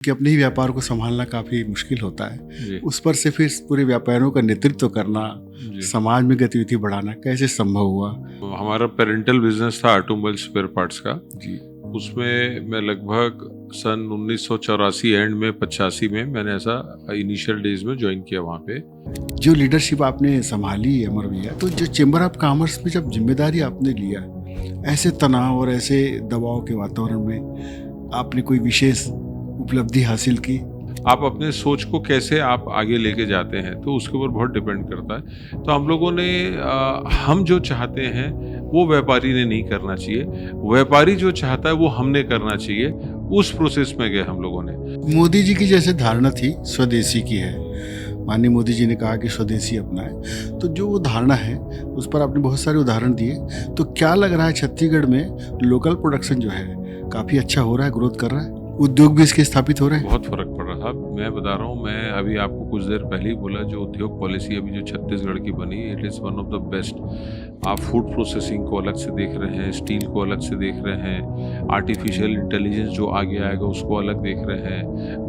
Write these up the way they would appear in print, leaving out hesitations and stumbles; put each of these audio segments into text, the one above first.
कि अपने ही व्यापार को संभालना काफ़ी मुश्किल होता है। जी। उस पर से फिर पूरे व्यापारियों का नेतृत्व करना, जी। समाज में गतिविधि बढ़ाना कैसे संभव हुआ? हमारा पेरेंटल बिजनेस था ऑटोमोबाइल स्पेयर पार्ट्स का। जी। उसमें मैं लगभग सन 1984 एंड में 85 में मैंने ऐसा इनिशियल डेज में ज्वाइन किया वहाँ पे। जो लीडरशिप आपने संभाली अमर भैया, तो जो चेंबर ऑफ कॉमर्स में जब जिम्मेदारी आपने लिया, ऐसे तनाव और ऐसे दबाव के वातावरण में आपने कोई विशेष उपलब्धि हासिल की? आप अपने सोच को कैसे आप आगे लेके जाते हैं तो उसके ऊपर बहुत डिपेंड करता है। तो हम लोगों ने हम जो चाहते हैं वो व्यापारी ने नहीं करना चाहिए, व्यापारी जो चाहता है वो हमने करना चाहिए। उस प्रोसेस में गए हम लोगों ने। मोदी जी की जैसे धारणा थी स्वदेशी की है, माननीय मोदी जी ने कहा कि स्वदेशी अपनाएं, तो जो वो धारणा है उस पर आपने बहुत सारे उदाहरण दिए। तो क्या लग रहा है छत्तीसगढ़ में लोकल प्रोडक्शन जो है काफ़ी अच्छा हो रहा है, ग्रोथ कर रहा है, उद्योग भी इसके स्थापित हो रहे हैं? बहुत फर्क पड़ रहा है। मैं बता रहा हूँ, मैं अभी आपको कुछ देर पहले ही बोला, जो उद्योग पॉलिसी अभी जो छत्तीसगढ़ की बनी, it is one of the best. आप फूड प्रोसेसिंग को अलग से देख रहे हैं, स्टील को अलग से देख रहे हैं, आर्टिफिशियल इंटेलिजेंस जो आगे आएगा उसको अलग देख रहे हैं,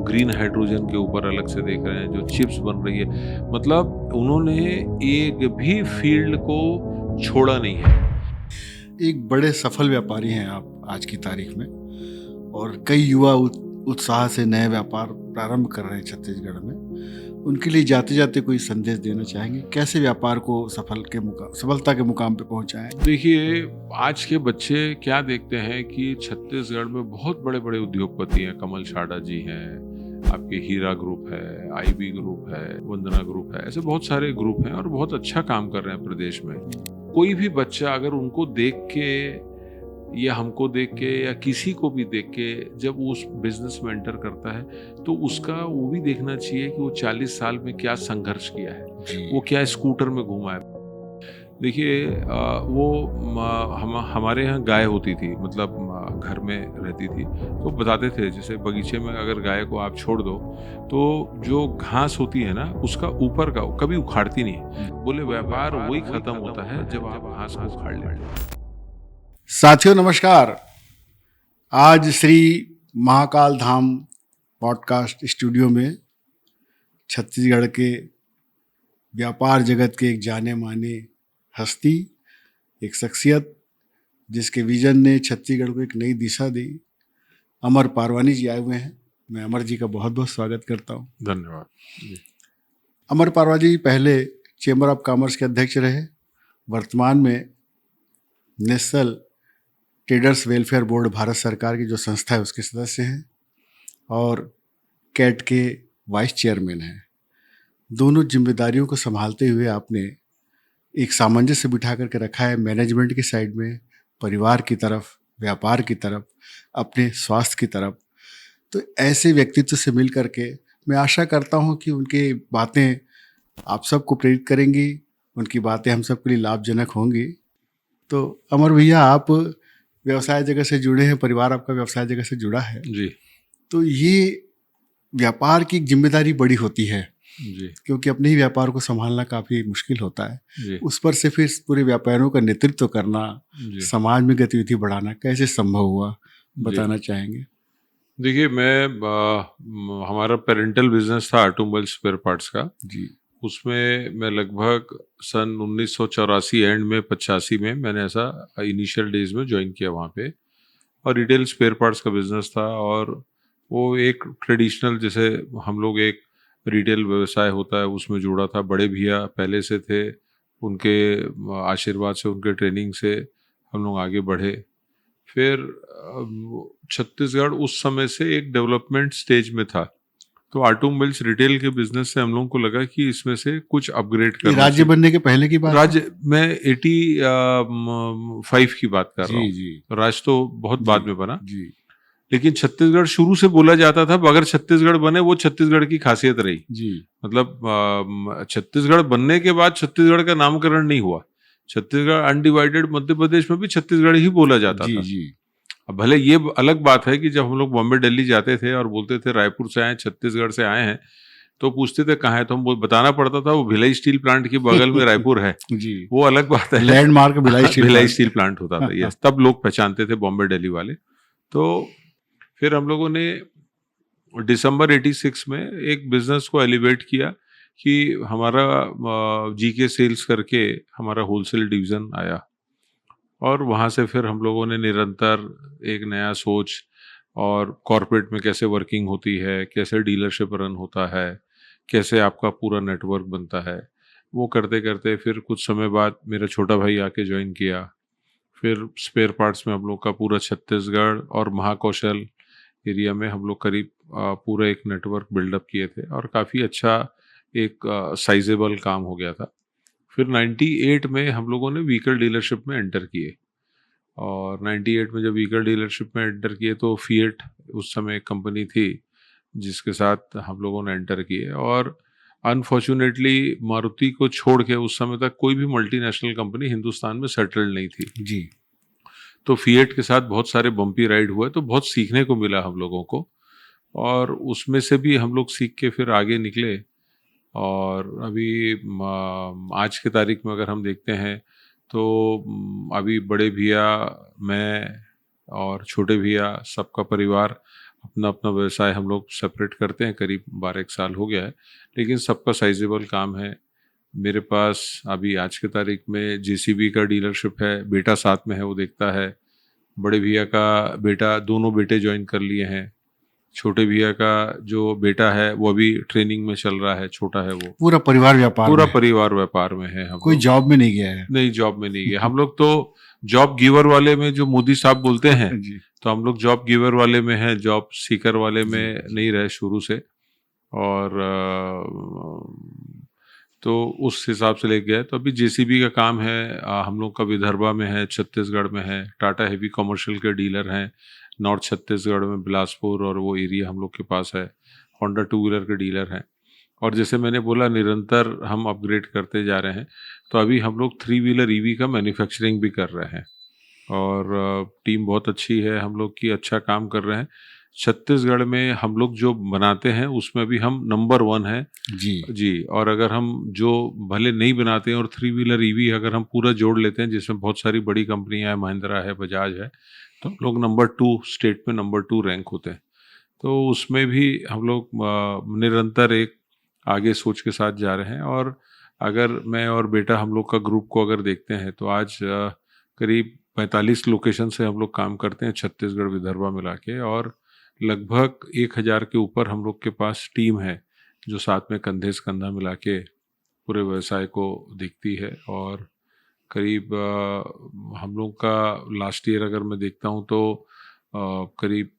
ग्रीन हाइड्रोजन के ऊपर अलग से देख रहे हैं, जो चिप्स बन रही है। मतलब उन्होंने एक भी फील्ड को छोड़ा नहीं है। एक बड़े सफल व्यापारी हैं आप आज की तारीख में, और कई युवा उत्साह से नए व्यापार प्रारंभ कर रहे हैं छत्तीसगढ़ में। उनके लिए जाते जाते कोई संदेश देना चाहेंगे? कैसे व्यापार को सफलता के मुकाम पे पहुंचाएं? देखिए, आज के बच्चे क्या देखते हैं कि छत्तीसगढ़ में बहुत बड़े बड़े उद्योगपति हैं। कमल शाडा जी हैं, आपके हीरा ग्रुप है, आईबी ग्रुप है, वंदना ग्रुप है, ऐसे बहुत सारे ग्रुप हैं और बहुत अच्छा काम कर रहे हैं प्रदेश में। कोई भी बच्चा अगर उनको देख के या हमको देख के या किसी को भी देख के जब वो उस बिजनेस में एंटर करता है तो उसका वो भी देखना चाहिए कि वो 40 साल में क्या संघर्ष किया है, वो क्या स्कूटर में घूमा है। देखिए, हमारे यहाँ गाय होती थी, मतलब घर में रहती थी, तो बताते थे जैसे बगीचे में अगर गाय को आप छोड़ दो तो जो घास होती है ना उसका ऊपर का कभी उखाड़ती नहीं है। बोले व्यापार वही खत्म होता है जब आप घास को उखाड़ लेते हैं। साथियों नमस्कार। आज श्री महाकाल धाम पॉडकास्ट स्टूडियो में छत्तीसगढ़ के व्यापार जगत के एक जाने माने हस्ती, एक शख्सियत जिसके विजन ने छत्तीसगढ़ को एक नई दिशा दी, अमर पारवानी जी आए हुए हैं। मैं अमर जी का बहुत बहुत स्वागत करता हूँ। धन्यवाद। अमर पारवानी जी पहले चेंबर ऑफ कॉमर्स के अध्यक्ष रहे, वर्तमान में national traders welfare board Bharat सरकार की जो संस्था है उसके सदस्य हैं और कैट के वाइस चेयरमैन हैं। दोनों जिम्मेदारियों को संभालते हुए आपने एक सामंजस्य बिठा करके रखा है, मैनेजमेंट की साइड में, परिवार की तरफ, व्यापार की तरफ, अपने स्वास्थ्य की तरफ। तो ऐसे व्यक्तित्व से मिल करके मैं आशा करता हूँ कि उनकी बातें आप सबको प्रेरित करेंगी, उनकी बातें हम सबके लिए लाभजनक होंगी। तो अमर भैया, आप व्यवसाय जगत से जुड़े हैं, परिवार आपका व्यवसाय जगत से जुड़ा है जी। तो ये व्यापार की जिम्मेदारी बड़ी होती है जी। क्योंकि अपने ही व्यापार को संभालना काफ़ी मुश्किल होता है। जी। उस पर से फिर पूरे व्यापारियों का नेतृत्व करना, समाज में गतिविधि बढ़ाना कैसे संभव हुआ, बताना चाहेंगे? देखिए, हमारा पेरेंटल बिजनेस था ऑटोमोबाइल स्पेयर पार्ट्स का। जी। उसमें मैं लगभग सन 1984 एंड में 85 में मैंने ऐसा इनिशियल डेज में ज्वाइन किया वहाँ पे, और रिटेल स्पेयर पार्ट्स का बिजनेस था। और वो एक ट्रेडिशनल, जैसे हम लोग एक रिटेल व्यवसाय होता है उसमें जुड़ा था। बड़े भैया पहले से थे, उनके आशीर्वाद से, उनके ट्रेनिंग से हम लोग आगे बढ़े। फिर छत्तीसगढ़ उस समय से एक डेवलपमेंट स्टेज में था, तो ऑटोमोबाइल्स रिटेल के बिजनेस से हम लोगों को लगा कि इसमें से कुछ अपग्रेड करना चाहिए। राज्य बनने के पहले की बात? राज्य मैं 85 की बात कर रहा हूँ। जी। राज्य तो बहुत बाद में बना जी। लेकिन छत्तीसगढ़ शुरू से बोला जाता था अगर छत्तीसगढ़ बने, वो छत्तीसगढ़ की खासियत रही जी। मतलब छत्तीसगढ़ बनने के बाद छत्तीसगढ़ का नामकरण नहीं हुआ। छत्तीसगढ़ अनडिवाइडेड मध्य प्रदेश में भी छत्तीसगढ़ ही बोला जाता था। जी। अब भले ये अलग बात है कि जब हम लोग बॉम्बे दिल्ली जाते थे और बोलते थे रायपुर से आए, छत्तीसगढ़ से आए हैं, तो पूछते थे कहाँ है, तो हम बताना पड़ता था वो भिलाई स्टील प्लांट के बगल में रायपुर है। जी। वो अलग बात है, लैंडमार्क भिलाई स्टील प्लांट होता था। यस, तब लोग पहचानते थे बॉम्बे दिल्ली वाले। तो फिर हम लोगों ने दिसंबर 86 में एक बिजनेस को एलिवेट किया कि हमारा जीके सेल्स करके हमारा होलसेल डिवीज़न आया, और वहाँ से फिर हम लोगों ने निरंतर एक नया सोच और कॉर्पोरेट में कैसे वर्किंग होती है, कैसे डीलरशिप रन होता है, कैसे आपका पूरा नेटवर्क बनता है, वो करते करते फिर कुछ समय बाद मेरा छोटा भाई आके ज्वाइन किया। फिर स्पेयर पार्ट्स में हम लोग का पूरा छत्तीसगढ़ और महाकौशल एरिया में हम लोग करीब पूरा एक नेटवर्क बिल्डअप किए थे, और काफ़ी अच्छा एक साइजेबल काम हो गया था। फिर 98 में हम लोगों ने व्हीकल डीलरशिप में एंटर किए, और 98 में जब व्हीकल डीलरशिप में एंटर किए तो फिएट उस समय एक कंपनी थी जिसके साथ हम लोगों ने एंटर किए। और अनफॉर्चुनेटली मारुति को छोड़ के उस समय तक कोई भी मल्टीनेशनल कंपनी हिंदुस्तान में सेटल्ड नहीं थी जी। तो फिएट के साथ बहुत सारे बम्पी राइड हुए, तो बहुत सीखने को मिला हम लोगों को, और उसमें से भी हम लोग सीख के फिर आगे निकले। और अभी आज के तारीख में अगर हम देखते हैं तो अभी बड़े भैया, मैं और छोटे भैया, सबका परिवार अपना अपना व्यवसाय हम लोग सेपरेट करते हैं, करीब 12 साल हो गया है, लेकिन सबका साइजेबल काम है। मेरे पास अभी आज के तारीख में जेसीबी का डीलरशिप है, बेटा साथ में है, वो देखता है। बड़े भैया का बेटा, दोनों बेटे ज्वाइन कर लिए हैं। छोटे भैया का जो बेटा है वो अभी ट्रेनिंग में चल रहा है, छोटा है वो। पूरा परिवार व्यापार पूरा में है। परिवार व्यापार में है हम कोई लोग। जॉब में नहीं गया है। नहीं, जॉब में नहीं गया हम लोग। तो जॉब गिवर वाले में जो मोदी साहब बोलते हैं, जी तो हम लोग जॉब गिवर वाले में हैं, जॉब सीकर वाले जी में जी। नहीं रहे शुरू से। और तो उस हिसाब से ले गए। तो अभी जेसीबी का काम है, हम लोग का विदर्भा में है, छत्तीसगढ़ में है। टाटा हेवी कमर्शियल के डीलर हैं नॉर्थ छत्तीसगढ़ में, बिलासपुर और वो एरिया हम लोग के पास है। होंडा टू व्हीलर के डीलर हैं। और जैसे मैंने बोला, निरंतर हम अपग्रेड करते जा रहे हैं। तो अभी हम लोग 3 व्हीलर ईवी का मैन्युफैक्चरिंग भी कर रहे हैं, और टीम बहुत अच्छी है हम लोग की, अच्छा काम कर रहे हैं। छत्तीसगढ़ में हम लोग जो बनाते हैं उसमें भी हम नंबर 1 हैं जी जी। और अगर हम जो भले नहीं बनाते हैं, और 3 व्हीलर ईवी अगर हम पूरा जोड़ लेते हैं, जिसमें बहुत सारी बड़ी कंपनियां हैं, महिंद्रा है, बजाज है, तो हम लोग नंबर 2, स्टेट में नंबर 2 रैंक होते हैं। तो उसमें भी हम लोग निरंतर एक आगे सोच के साथ जा रहे हैं। और अगर मैं और बेटा हम लोग का ग्रुप को अगर देखते हैं तो आज करीब 45 लोकेशन से हम लोग काम करते हैं, छत्तीसगढ़ विदर्भा मिला के। और लगभग 1000 के ऊपर हम लोग के पास टीम है जो साथ में कंधे से कंधा मिला के पूरे व्यवसाय को देखती है। और करीब हम लोग का लास्ट ईयर अगर मैं देखता हूँ तो करीब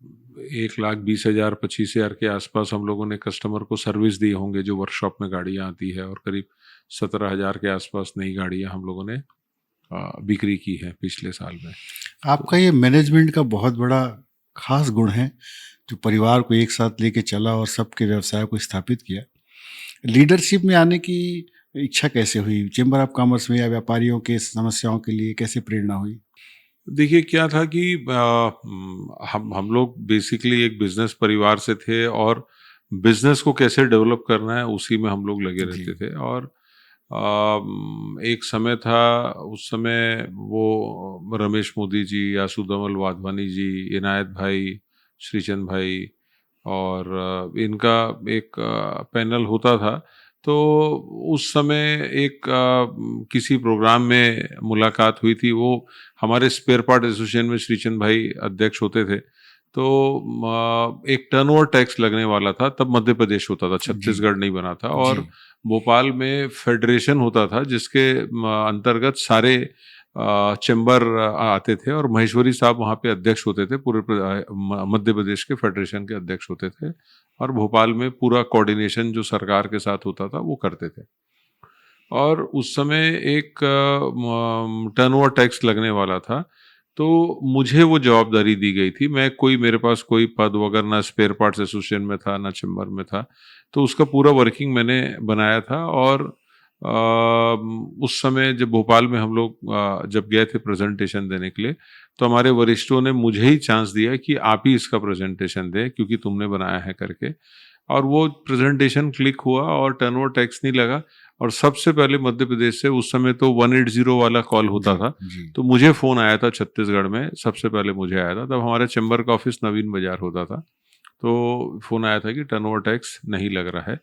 1,20,000 25,000 के आसपास हम लोगों ने कस्टमर को सर्विस दिए होंगे जो वर्कशॉप में गाड़ियाँ आती है। और करीब 17,000 के आसपास नई गाड़ियाँ हम लोगों ने बिक्री की है पिछले साल में। आपका ये मैनेजमेंट का बहुत बड़ा खास गुण है जो परिवार को एक साथ लेके चला और सबके व्यवसाय को स्थापित किया। लीडरशिप में आने की इच्छा कैसे हुई? चेंबर ऑफ कॉमर्स में या व्यापारियों के समस्याओं के लिए कैसे प्रेरणा हुई? देखिए क्या था कि हम लोग बेसिकली एक बिजनेस परिवार से थे, और बिजनेस को कैसे डेवलप करना है उसी में हम लोग लगे जी रहते थे। और एक समय था, उस समय वो रमेश मोदी जी, यासुदमल वाधवानी जी, इनायत भाई, श्रीचंद भाई, और इनका एक पैनल होता था। तो उस समय एक किसी प्रोग्राम में मुलाकात हुई थी। वो हमारे स्पेयर पार्ट एसोसिएशन में श्रीचंद भाई अध्यक्ष होते थे। तो एक टर्नओवर टैक्स लगने वाला था, तब मध्य प्रदेश होता था, जी छत्तीसगढ़ नहीं बना था। जी और भोपाल में फेडरेशन होता था जिसके अंतर्गत सारे चैम्बर आते थे, और महेश्वरी साहब वहाँ पे अध्यक्ष होते थे, पूरे मध्य प्रदेश के फेडरेशन के अध्यक्ष होते थे। और भोपाल में पूरा कोऑर्डिनेशन जो सरकार के साथ होता था वो करते थे। और उस समय एक टर्नओवर टैक्स लगने वाला था, तो मुझे वो जवाबदारी दी गई थी। मैं कोई, मेरे पास कोई पद वगैरह ना स्पेयर पार्ट्स एसोसिएशन में था ना चैम्बर में था, तो उसका पूरा वर्किंग मैंने बनाया था। और उस समय जब भोपाल में हम लोग जब गए थे प्रेजेंटेशन देने के लिए, तो हमारे वरिष्ठों ने मुझे ही चांस दिया कि आप ही इसका प्रेजेंटेशन दें क्योंकि तुमने बनाया है करके। और वो प्रेजेंटेशन क्लिक हुआ और टर्नओवर टैक्स नहीं लगा। और सबसे पहले मध्य प्रदेश से, उस समय तो 180 वाला कॉल होता जी था, जी तो मुझे फ़ोन आया था छत्तीसगढ़ में, सबसे पहले मुझे आया था। तब हमारे चैम्बर का ऑफिस नवीन बाजार होता था। तो फ़ोन आया था कि टर्नओवर टैक्स नहीं लग रहा है।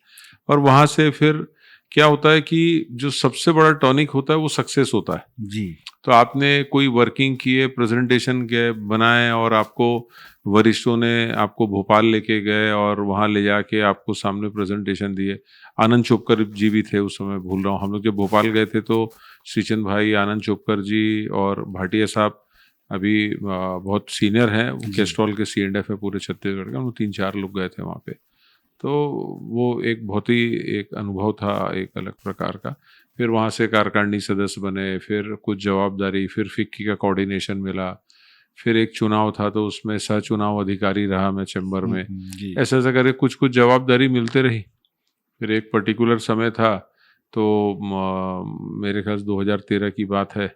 और वहाँ से फिर क्या होता है कि जो सबसे बड़ा टॉनिक होता है वो सक्सेस होता है। जी। तो आपने कोई वर्किंग किए, प्रेजेंटेशन के बनाए और आपको वरिष्ठों ने आपको भोपाल लेके गए और वहाँ ले जाके आपको सामने प्रेजेंटेशन दिए। आनंद चोपकर जी भी थे उस समय, भूल रहा हूँ। हम लोग जब भोपाल गए थे तो श्रीचंद भाई, आनंद चोपकर जी और भाटिया साहब अभी बहुत सीनियर हैं, वो जी। कैस्ट्रॉल के C&F है पूरे छत्तीसगढ़ के, हम लोग 3-4 लोग गए थे वहाँ पे। तो वो एक बहुत ही एक अनुभव था, एक अलग प्रकार का। फिर वहाँ से कार्यकारिणी सदस्य बने, फिर कुछ जवाबदारी, फिर फिक्की का कोऑर्डिनेशन मिला, फिर एक चुनाव था तो उसमें सह चुनाव अधिकारी रहा मैं चैम्बर में। जी। ऐसा-ऐसा करके कुछ-कुछ जवाबदारी मिलते रही। फिर एक पर्टिकुलर समय था तो मेरे ख्याल से 2013 की बात है,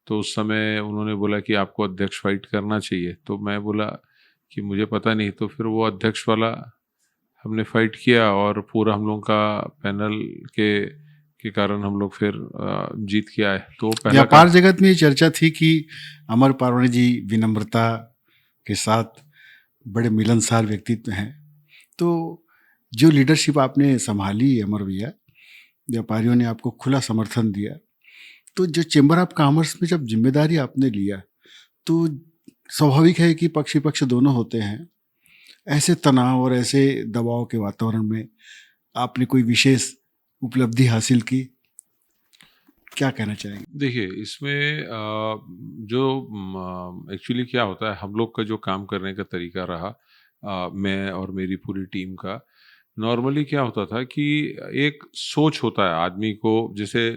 तो उस समय उन्होंने बोला कि आपको अध्यक्ष फाइट करना चाहिए। तो मैं बोला कि मुझे पता नहीं, तो फिर वो अध्यक्ष वाला हमने फाइट किया और पूरा हम लोगों का पैनल के कारण हम लोग फिर जीत के आए। तो पहला व्यापार जगत में ये चर्चा थी कि अमर पारवानी जी विनम्रता के साथ बड़े मिलनसार व्यक्तित्व हैं। तो जो लीडरशिप आपने संभाली अमर भैया, व्यापारियों ने आपको खुला समर्थन दिया, तो जो चेंबर ऑफ कॉमर्स में जब जिम्मेदारी आपने लिया तो स्वाभाविक है कि पक्ष विपक्ष दोनों होते हैं। ऐसे तनाव और ऐसे दबाव के वातावरण में आपने कोई विशेष उपलब्धि हासिल की, क्या कहना चाहेंगे? देखिए, इसमें जो एक्चुअली क्या होता है, हम लोग का जो काम करने का तरीका रहा, मैं और मेरी पूरी टीम का, नॉर्मली क्या होता था कि एक सोच होता है आदमी को, जैसे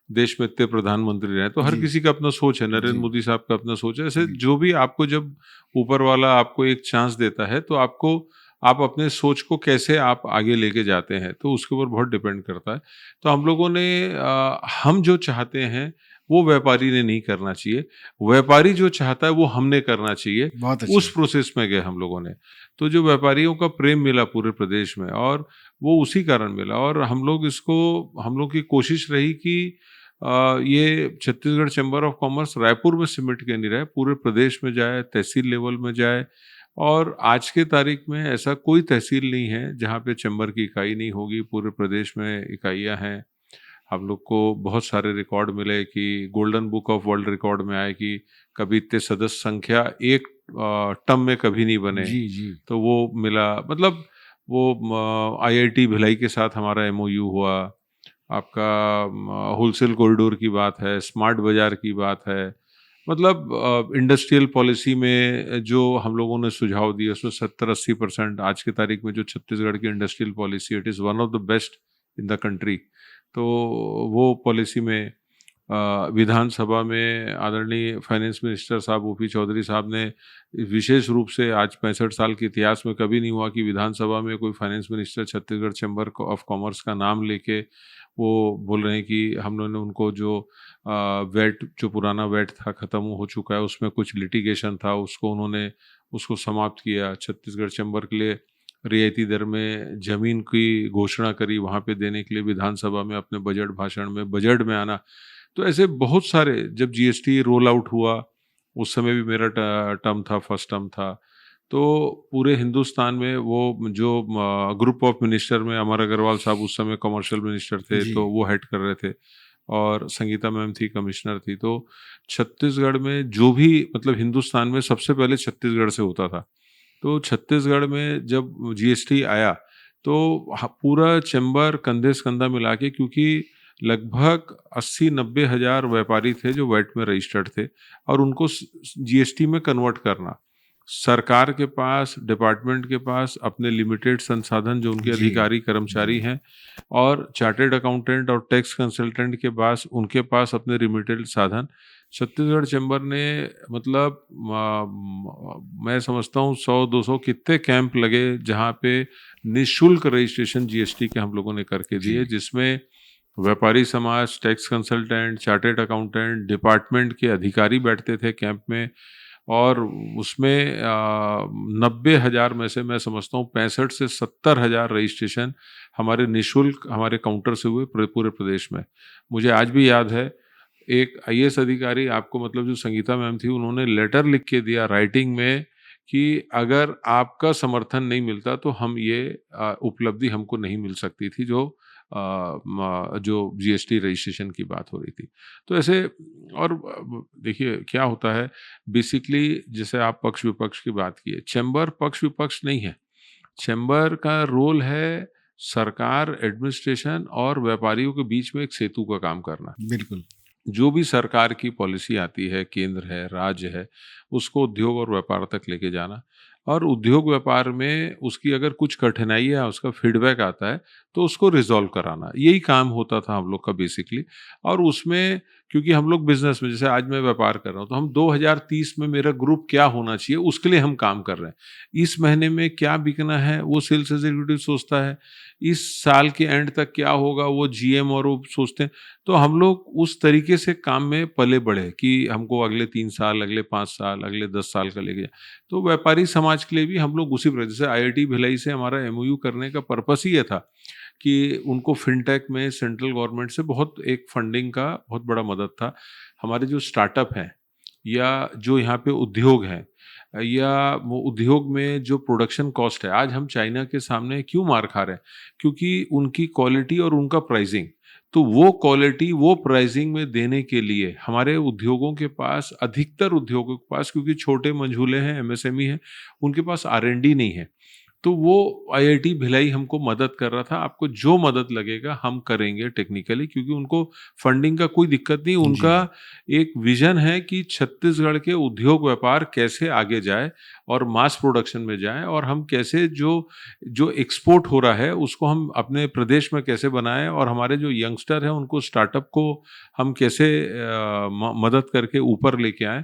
देश में इतने प्रधानमंत्री रहे तो हर जी। किसी का अपना सोच है, जी। नरेंद्र मोदी साहब का अपना सोच है। ऐसे जी। जो भी आपको जब ऊपर वाला आपको एक चांस देता है तो आपको, आप अपने सोच को कैसे आप आगे लेके जाते हैं तो उसके ऊपर बहुत डिपेंड करता है। तो हम लोगों ने हम जो चाहते हैं वो व्यापारी ने नहीं करना चाहिए, व्यापारी जो चाहता है वो हमने करना चाहिए। बहुत अच्छा। उस प्रोसेस में गए हम लोगों ने। तो जो व्यापारियों का प्रेम मिला पूरे प्रदेश में, और वो उसी कारण मिला, और हम लोग इसको, हम लोग की कोशिश रही कि ये Chhattisgarh chamber of commerce Raipur में सिमट के नहीं रहे, पूरे प्रदेश में जाए, तहसील लेवल में जाए। और आज के तारीख में ऐसा कोई तहसील नहीं है जहाँ पे चैम्बर की इकाई नहीं होगी, पूरे प्रदेश में इकाइयाँ हैं। हम लोग को बहुत सारे रिकॉर्ड मिले कि golden book of world record में आए कि कभी इतने सदस्य संख्या एक टर्म में कभी नहीं बने। जी। जी। तो वो मिला, मतलब वो IIT भिलाई के साथ हमारा MOU हुआ। आपका होलसेल कॉरिडोर की बात है, स्मार्ट बाजार की बात है, मतलब इंडस्ट्रियल पॉलिसी में जो हम लोगों ने सुझाव दिए उसमें 70-80% आज की तारीख में जो छत्तीसगढ़ की industrial policy, it is one of the best in the country. तो वो पॉलिसी में विधानसभा में आदरणीय फाइनेंस मिनिस्टर साहब OP चौधरी साहब ने विशेष रूप से, आज 65 साल के इतिहास में कभी नहीं हुआ कि विधानसभा में कोई finance minister Chhattisgarh chamber of commerce का नाम लेके वो बोल रहे हैं कि हम लोगों ने उनको जो वैट, जो पुराना वैट था ख़त्म हो चुका है, उसमें कुछ लिटिगेशन था, उसको उन्होंने उसको समाप्त किया। छत्तीसगढ़ चैम्बर के लिए रियायती दर में ज़मीन की घोषणा करी, वहाँ पे देने के लिए विधानसभा में अपने बजट भाषण में, बजट में आना। तो ऐसे बहुत सारे, जब GST रोल आउट हुआ उस समय भी मेरा टर्म था, फर्स्ट टर्म था। तो पूरे हिंदुस्तान में वो जो ग्रुप ऑफ मिनिस्टर में अमर अग्रवाल साहब उस समय कमर्शियल मिनिस्टर थे, जी। तो वो हेड कर रहे थे, और संगीता मैम थी, कमिश्नर थी। तो छत्तीसगढ़ में जो भी, मतलब हिंदुस्तान में सबसे पहले छत्तीसगढ़ से होता था। तो छत्तीसगढ़ में जब GST आया तो पूरा चैम्बर कंधे से कंधा मिला के, क्योंकि लगभग 80-90 हज़ार व्यापारी थे जो वैट में रजिस्टर्ड थे, और उनको GST में कन्वर्ट करना, सरकार के पास, डिपार्टमेंट के पास अपने लिमिटेड संसाधन, जो उनके जी। अधिकारी कर्मचारी जी। हैं, और चार्टर्ड अकाउंटेंट और टैक्स कंसल्टेंट के पास, उनके पास अपने लिमिटेड साधन। छत्तीसगढ़ चैम्बर ने, मतलब मैं समझता हूँ 100-200 कितने कैंप लगे जहाँ पे निःशुल्क रजिस्ट्रेशन GST के हम लोगों ने करके जी। दिए, जिसमें व्यापारी समाज, tax consultant, chartered accountant, department के अधिकारी बैठते थे कैंप में। और उसमें 90,000 में से मैं समझता हूँ 65 से 70,000 रजिस्ट्रेशन हमारे निःशुल्क हमारे काउंटर से हुए पूरे प्रदेश में। मुझे आज भी याद है, एक IAS अधिकारी, आपको मतलब जो संगीता मैम थी, उन्होंने लेटर लिख के दिया राइटिंग में कि अगर आपका समर्थन नहीं मिलता तो हम ये उपलब्धि हमको नहीं मिल सकती थी जो जीएसटी रजिस्ट्रेशन की बात हो रही थी। तो ऐसे और देखिए क्या होता है बेसिकली, जैसे आप पक्ष विपक्ष की बात की है, चैम्बर पक्ष विपक्ष नहीं है। चैम्बर का रोल है सरकार, एडमिनिस्ट्रेशन और व्यापारियों के बीच में एक सेतु का काम करना। बिल्कुल। जो भी सरकार की पॉलिसी आती है, केंद्र है, राज्य है, उसको उद्योग और व्यापार तक लेके जाना, और उद्योग व्यापार में उसकी अगर कुछ कठिनाई है, उसका फीडबैक आता है, तो उसको रिज़ॉल्व कराना। यही काम होता था हम लोग का बेसिकली। और उसमें क्योंकि हम लोग बिज़नेस में, जैसे आज मैं व्यापार कर रहा हूँ, तो हम 2030 में मेरा ग्रुप क्या होना चाहिए, उसके लिए हम काम कर रहे हैं। इस महीने में क्या बिकना है, वो सेल्स एग्जीक्यूटिव सोचता है। इस साल के एंड तक क्या होगा, वो जीएम और वो सोचते हैं। तो हम लोग उस तरीके से काम में पले-बढ़े कि हमको अगले 3 साल, अगले 5 साल, अगले 10 साल का लेके तो व्यापारी समाज के लिए भी हम लोग उसी प्रकार, जैसे आईआईटी भिलाई से हमारा एमओयू करने का पर्पस ही ये था कि उनको फिनटेक में सेंट्रल गवर्नमेंट से बहुत एक फंडिंग का बहुत बड़ा मदद था। हमारे जो स्टार्टअप हैं या जो यहाँ पे उद्योग हैं या वो उद्योग में जो प्रोडक्शन कॉस्ट है, आज हम चाइना के सामने क्यों मार खा रहे हैं? क्योंकि उनकी क्वालिटी और उनका प्राइसिंग। तो वो क्वालिटी, वो प्राइसिंग में देने के लिए हमारे उद्योगों के पास, अधिकतर उद्योगों के पास, क्योंकि छोटे मंझूले हैं, एमएसएमई हैं, उनके पास आर&डी नहीं है। तो वो आईआईटी भिलाई हमको मदद कर रहा था, आपको जो मदद लगेगा हम करेंगे टेक्निकली, क्योंकि उनको फंडिंग का कोई दिक्कत नहीं। जी। उनका एक विजन है कि छत्तीसगढ़ के उद्योग व्यापार कैसे आगे जाए और मास प्रोडक्शन में जाए, और हम कैसे जो जो एक्सपोर्ट हो रहा है उसको हम अपने प्रदेश में कैसे बनाएं, और हमारे जो यंगस्टर हैं उनको स्टार्टअप को हम कैसे मदद करके ऊपर लेके आएं,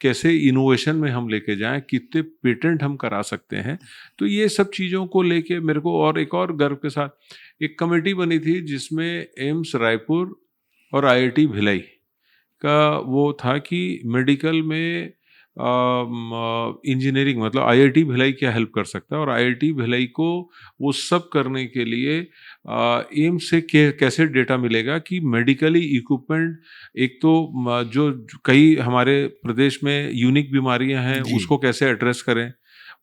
कैसे इनोवेशन में हम लेके जाएं, कितने पेटेंट हम करा सकते हैं। तो ये सब चीज़ों को लेके मेरे को, और एक और गर्व के साथ एक कमेटी बनी थी जिसमें एम्स रायपुर और आईआईटी भिलाई का वो था कि मेडिकल में इंजीनियरिंग, मतलब आईआईटी भिलाई क्या हेल्प कर सकता है, और आईआईटी भिलाई को वो सब करने के लिए एम्स से कैसे डेटा मिलेगा कि मेडिकली इक्विपमेंट, एक तो जो कई हमारे प्रदेश में यूनिक बीमारियां हैं जी। उसको कैसे एड्रेस करें,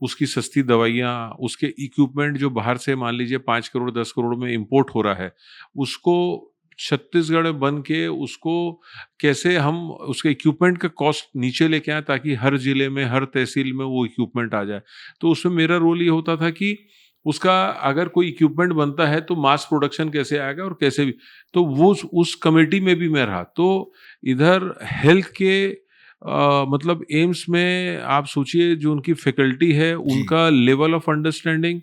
उसकी सस्ती दवाइयाँ, उसके इक्विपमेंट जो बाहर से मान लीजिए 5 करोड़ 10 करोड़ में इंपोर्ट हो रहा है, उसको छत्तीसगढ़ में बन के उसको कैसे हम उसके इक्विपमेंट का कॉस्ट नीचे लेके आएँ ताकि हर ज़िले में, हर तहसील में वो इक्विपमेंट आ जाए। तो उसमें मेरा रोल ये होता था कि उसका अगर कोई इक्विपमेंट बनता है तो मास प्रोडक्शन कैसे आएगा और कैसे भी, तो वो उस कमेटी में भी मैं रहा। तो इधर हेल्थ के मतलब एम्स में आप सोचिए जो उनकी फैकल्टी है, जी। उनका लेवल ऑफ अंडरस्टैंडिंग,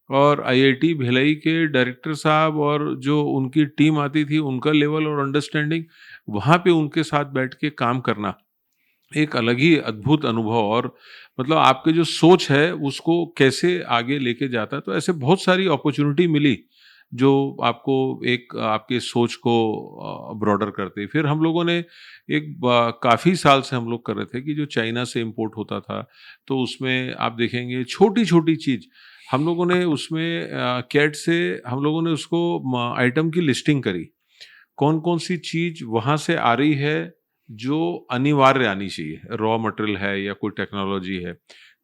और आईआईटी भिलाई के डायरेक्टर साहब और जो उनकी टीम आती थी उनका लेवल और अंडरस्टैंडिंग, वहाँ पे उनके साथ बैठ के काम करना एक अलग ही अद्भुत अनुभव, और मतलब आपके जो सोच है उसको कैसे आगे लेके जाता है। तो ऐसे बहुत सारी अपॉर्चुनिटी मिली जो आपको एक आपके सोच को ब्रॉडर करते। फिर हम लोगों ने काफ़ी साल से हम लोग कर रहे थे कि जो चाइना से इंपोर्ट होता था, तो उसमें आप देखेंगे छोटी-छोटी चीज़ हम लोगों ने उसमें कैट से हम लोगों ने उसको आइटम की लिस्टिंग करी। कौन-कौन सी चीज़ वहाँ से आ रही है जो अनिवार्य आनी चाहिए, रॉ मटेरियल है या कोई टेक्नोलॉजी है।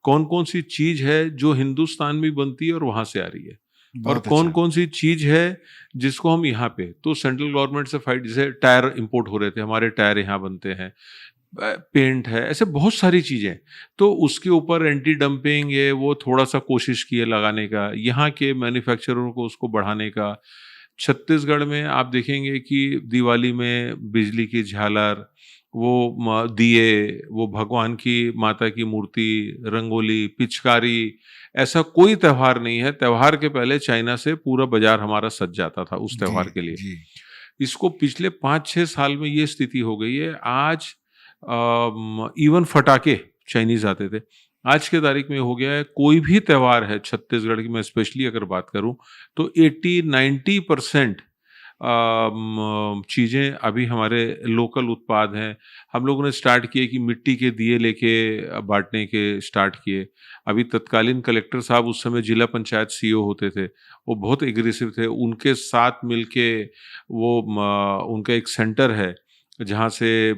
कौन-कौन सी चीज़ है जो हिंदुस्तान में बनती है और वहाँ से आ रही है। और बहुत अच्छा। कौन-कौन सी चीज़ है जिसको हम यहाँ पे, तो सेंट्रल गवर्नमेंट से फाइट, जैसे टायर इंपोर्ट हो रहे थे, हमारे टायर यहाँ बनते हैं। पेंट है, ऐसे बहुत सारी चीज़ें। तो उसके ऊपर एंटी डंपिंग ये वो थोड़ा-सा कोशिश की है लगाने का, यहाँ के मैन्युफैक्चररों को उसको बढ़ाने का। छत्तीसगढ़ में आप देखेंगे कि दिवाली में बिजली की झालर, वो दिए, वो भगवान की माता की मूर्ति, रंगोली, पिचकारी, ऐसा कोई त्योहार नहीं है, त्योहार के पहले चाइना से पूरा बाज़ार हमारा सज जाता था उस जी। त्योहार के लिए। जी। इसको पिछले 5-6 साल में ये स्थिति हो गई है। आज इवन फटाके चाइनीज़ आते थे। आज के तारीख में हो गया है, कोई भी त्योहार है छत्तीसगढ़ की, मैं स्पेशली अगर बात करूँ, तो 80-90% चीज़ें अभी हमारे लोकल उत्पाद हैं। हम लोगों ने स्टार्ट किए कि मिट्टी के दिए लेके बाँटने के स्टार्ट किए। अभी तत्कालीन कलेक्टर साहब उस समय जिला पंचायत सीईओ होते थे, वो बहुत एग्रेसिव थे। उनके साथ मिलके वो उनका एक सेंटर है, जहाँ से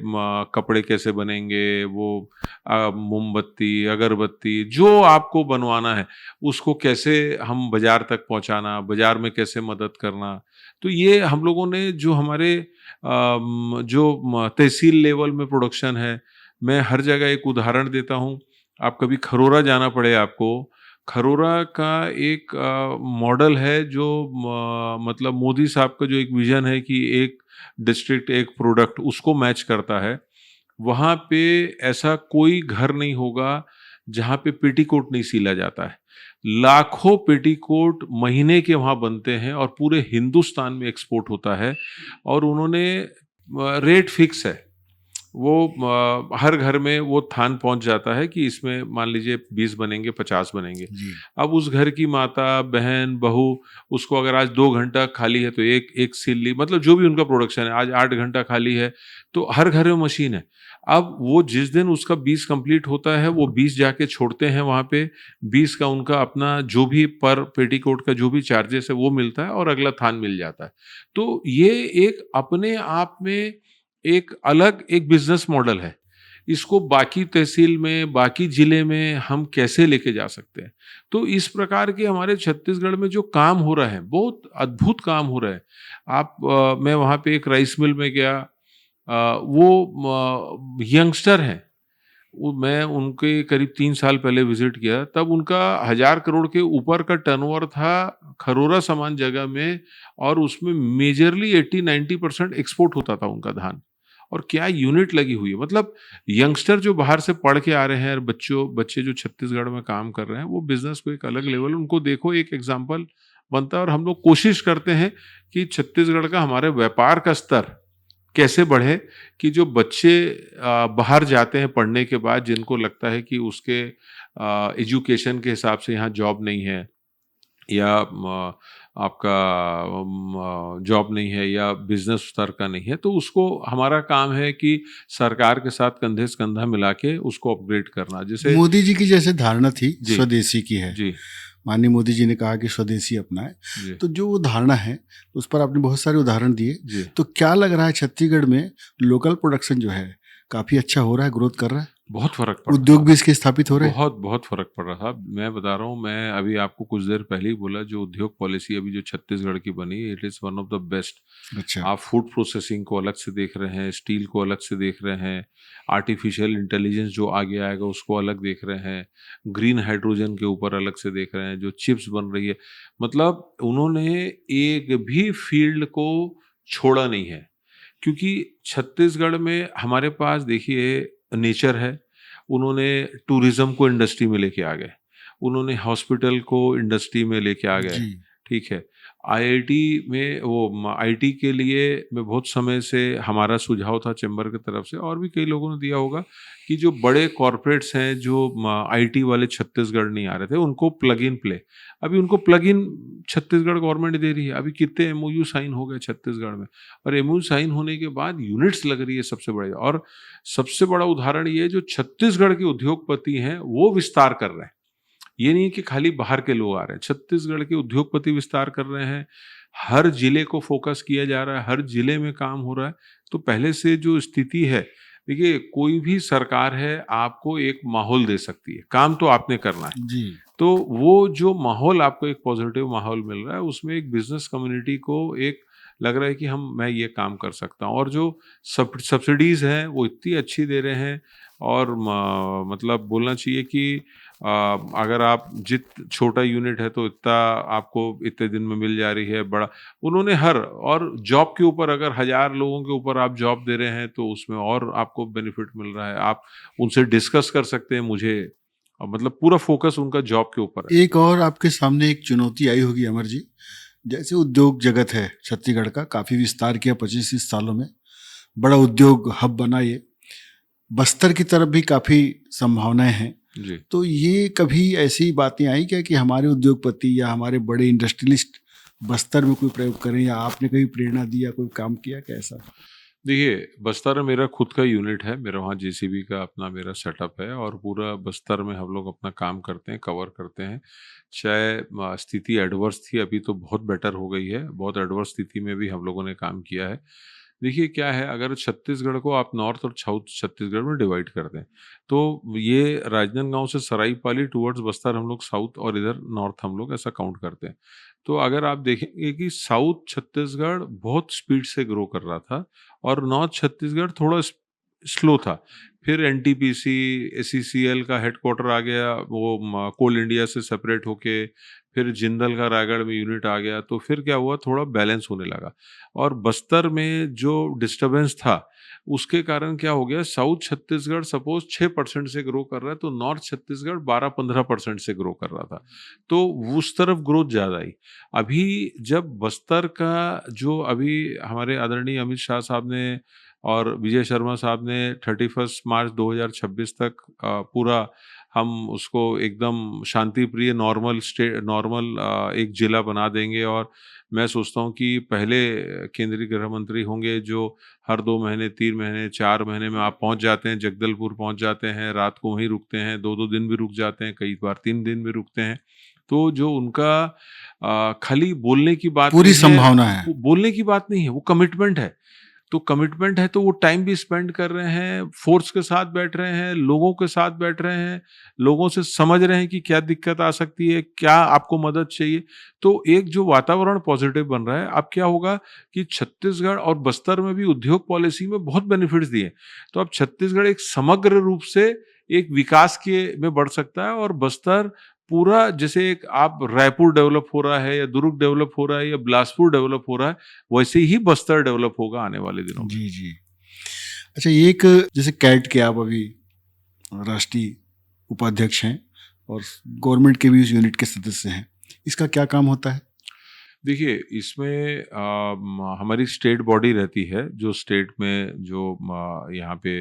कपड़े कैसे बनेंगे, वो मोमबत्ती, अगरबत्ती जो आपको बनवाना है, उसको कैसे हम बाज़ार तक पहुँचाना, बाज़ार में कैसे मदद करना। तो ये हम लोगों ने जो हमारे तहसील लेवल में प्रोडक्शन है, मैं हर जगह एक उदाहरण देता हूँ। आप कभी खरोरा जाना पड़े आपको, खरोरा का एक मॉडल है जो मतलब मोदी साहब का जो एक विज़न है कि एक डिस्ट्रिक्ट, एक प्रोडक्ट उसको मैच करता है। वहाँ पे ऐसा कोई घर नहीं होगा, जहाँ पे पेटीकोट नहीं सिला जाता है। लाखों पेटीकोट महीने के वहाँ बनते हैं और पूरे हिंदुस्तान में एक्सपोर्ट होता है और उन्होंने रेट फिक्स है। वो हर घर में वो थान पहुँच जाता है कि इसमें मान लीजिए 20 बनेंगे, 50 बनेंगे। जी। अब उस घर की माता, बहन, बहू उसको अगर आज 2 घंटा खाली है तो एक सिल ली, मतलब जो भी उनका प्रोडक्शन है, आज 8 घंटा खाली है, तो हर घर में मशीन है। अब वो जिस दिन उसका 20 कंप्लीट होता है, वो 20 जाके छोड़ते हैं वहाँ पे, 20 का उनका अपना जो भी पर पेटीकोट का जो भी चार्जेस है वो मिलता है और अगला थान मिल जाता है। तो ये एक अपने आप में एक अलग एक बिज़नेस मॉडल है। इसको बाकी तहसील में, बाकी ज़िले में हम कैसे लेके जा सकते हैं? तो इस प्रकार के हमारे छत्तीसगढ़ में जो काम हो रहा है, बहुत अद्भुत काम हो रहा है। मैं वहाँ पे एक राइस मिल में गया, वो यंगस्टर हैं। वो मैं उनके करीब 3 साल पहले विज़िट किया, तब उनका 1000 करोड़ के ऊपर का टर्नओवर था खरोरा समान जगह में और उसमें मेजरली 80-90% एक्सपोर्ट होता था उनका धान। और क्या यूनिट लगी हुई है, मतलब यंगस्टर जो बाहर से पढ़ के आ रहे हैं और बच्चे जो छत्तीसगढ़ में काम कर रहे हैं, वो बिज़नेस को एक अलग लेवल उनको देखो एक एग्ज़ाम्पल बनता है और हम लोग कोशिश करते हैं कि छत्तीसगढ़ का हमारे व्यापार का स्तर कैसे बढ़े कि जो बच्चे बाहर जाते हैं पढ़ने के बाद जिनको लगता है कि उसके एजुकेशन के हिसाब से यहाँ जॉब नहीं है या आपका जॉब नहीं है या बिजनेस स्तर का नहीं है, तो उसको हमारा काम है कि सरकार के साथ कंधे से कंधा मिला के उसको अपग्रेड करना। जैसे मोदी जी की जैसे धारणा थी जी, स्वदेशी की है, जी, माननीय मोदी जी ने कहा कि स्वदेशी अपनाएं, जी, तो जो वो धारणा है उस पर आपने बहुत सारे उदाहरण दिए। जी। तो क्या लग रहा है छत्तीसगढ़ में लोकल प्रोडक्शन जो है काफ़ी अच्छा हो रहा है, ग्रोथ कर रहा है, बहुत फ़र्क पड़ रहा उद्योग था। भी इसके स्थापित हो रहे हैं? बहुत फ़र्क पड़ रहा था। मैं बता रहा हूँ, मैं अभी आपको कुछ देर पहले ही बोला, जो उद्योग पॉलिसी अभी जो छत्तीसगढ़ की बनी, it is one of the best. अच्छा। आप फूड प्रोसेसिंग को अलग से देख रहे हैं, स्टील को अलग से देख रहे हैं, आर्टिफ़िशियल इंटेलिजेंस जो आगे आएगा उसको अलग देख रहे हैं, ग्रीन हाइड्रोजन के ऊपर अलग से देख रहे हैं, जो चिप्स बन रही है। मतलब उन्होंने एक भी फ़ील्ड को छोड़ा नहीं है। क्योंकि छत्तीसगढ़ में हमारे पास देखिए नेचर है, उन्होंने टूरिज़्म को इंडस्ट्री में लेके आ गए, उन्होंने हॉस्पिटल को इंडस्ट्री में लेके आ गए, जी। ठीक है। आईआईटी में आईटी के लिए मैं बहुत समय से हमारा सुझाव था चैम्बर की तरफ से और भी कई लोगों ने दिया होगा कि जो बड़े कॉर्पोरेट्स हैं जो आईटी वाले छत्तीसगढ़ नहीं आ रहे थे, उनको प्लग इन प्ले, अभी उनको प्लग इन छत्तीसगढ़ गवर्नमेंट दे रही है। अभी कितने एमओयू साइन हो गए छत्तीसगढ़ में और एमओयू साइन होने के बाद यूनिट्स लग रही है सबसे बड़े। और सबसे बड़ा उदाहरण ये है, जो छत्तीसगढ़ के उद्योगपति हैं वो विस्तार कर रहे हैं। ये नहीं कि खाली बाहर के लोग आ रहे हैं, छत्तीसगढ़ के उद्योगपति विस्तार कर रहे हैं। हर जिले को फोकस किया जा रहा है, हर जिले में काम हो रहा है। तो पहले से जो स्थिति है, देखिए कोई भी सरकार है आपको एक माहौल दे सकती है, काम तो आपने करना है। जी। तो वो जो माहौल आपको एक पॉजिटिव माहौल मिल रहा है, उसमें एक बिज़नेस कम्युनिटी को एक लग रहा है कि मैं ये काम कर सकता हूँ। और जो सब्सिडीज़ हैं वो इतनी अच्छी दे रहे हैं और मतलब बोलना चाहिए कि अगर आप छोटा यूनिट है तो इतना आपको इतने दिन में मिल जा रही है, बड़ा उन्होंने हर और जॉब के ऊपर अगर 1000 लोगों के ऊपर आप जॉब दे रहे हैं तो उसमें और आपको बेनिफिट मिल रहा है। आप उनसे डिस्कस कर सकते हैं, मुझे मतलब पूरा फोकस उनका जॉब के ऊपर है। एक और आपके सामने एक चुनौती आई होगी अमर जी, जैसे उद्योग जगत है छत्तीसगढ़ का, काफ़ी विस्तार किया 25-30 सालों में, बड़ा उद्योग हब बना ये, बस्तर की तरफ भी काफ़ी संभावनाएं हैं। जी। तो ये कभी ऐसी बातें आई क्या कि हमारे उद्योगपति या हमारे बड़े इंडस्ट्रियलिस्ट बस्तर में कोई प्रयोग करें, या आपने कभी प्रेरणा दी या कोई काम किया कैसा? देखिए, बस्तर में मेरा खुद का यूनिट है, मेरा वहाँ जेसीबी का अपना मेरा सेटअप है और पूरा बस्तर में हम लोग अपना काम करते हैं, कवर करते हैं। चाहे स्थिति एडवर्स थी, अभी तो बहुत बेटर हो गई है, बहुत एडवर्स स्थिति में भी हम लोगों ने काम किया है। देखिए क्या है, अगर छत्तीसगढ़ को आप नॉर्थ और साउथ छत्तीसगढ़ में डिवाइड कर दें, तो ये राजनांदगांव से सराईपाली टुवर्ड्स बस्तर हम लोग साउथ और इधर नॉर्थ हम लोग ऐसा काउंट करते हैं। तो अगर आप देखेंगे कि साउथ छत्तीसगढ़ बहुत स्पीड से ग्रो कर रहा था और नॉर्थ छत्तीसगढ़ थोड़ा स्लो था। फिर एनटीपीसी, एसईसीएल का हेडक्वार्टर आ गया, वो कोल इंडिया से सेपरेट होके, फिर जिंदल का रायगढ़ में यूनिट आ गया, तो फिर क्या हुआ, थोड़ा बैलेंस होने लगा। और बस्तर में जो डिस्टरबेंस था, उसके कारण क्या हो गया, साउथ छत्तीसगढ़ सपोज 6% से ग्रो कर रहा है, तो नॉर्थ छत्तीसगढ़ 12-15% से ग्रो कर रहा था। तो उस तरफ ग्रोथ ज़्यादा आई। अभी जब बस्तर का जो अभी हमारे आदरणीय अमित शाह साहब ने और विजय शर्मा साहब ने 31 मार्च 2026 तक पूरा हम उसको एकदम शांति प्रिय नॉर्मल एक जिला बना देंगे, और मैं सोचता हूँ कि पहले केंद्रीय गृह मंत्री होंगे जो हर 2 महीने, 3 महीने, 4 महीने में आप पहुँच जाते हैं, जगदलपुर पहुँच जाते हैं, रात को वहीं रुकते हैं, 2-2 दिन भी रुक जाते हैं, कई बार 3 दिन भी रुकते हैं। तो जो उनका खाली बोलने की बात पूरी नहीं है, संभावना है। वो बोलने की बात नहीं है, वो कमिटमेंट है। तो कमिटमेंट है तो वो टाइम भी स्पेंड कर रहे हैं, फोर्स के साथ बैठ रहे हैं, लोगों के साथ बैठ रहे हैं, लोगों से समझ रहे हैं कि क्या दिक्कत आ सकती है, क्या आपको मदद चाहिए। तो एक जो वातावरण पॉजिटिव बन रहा है, अब क्या होगा कि छत्तीसगढ़ और बस्तर में भी उद्योग पॉलिसी में बहुत बेनिफिट्स दिए। तो अब छत्तीसगढ़ एक समग्र रूप से एक विकास के में बढ़ सकता है, और बस्तर पूरा, जैसे एक आप रायपुर डेवलप हो रहा है या दुर्ग डेवलप हो रहा है या बिलासपुर डेवलप हो रहा है, वैसे ही बस्तर डेवलप होगा आने वाले दिनों में। जी जी। अच्छा, ये एक, जैसे कैट के आप अभी राष्ट्रीय उपाध्यक्ष हैं और गवर्नमेंट के भी उस यूनिट के सदस्य हैं, इसका क्या काम होता है? देखिए, इसमें हमारी स्टेट बॉडी रहती है, जो स्टेट में जो यहाँ पे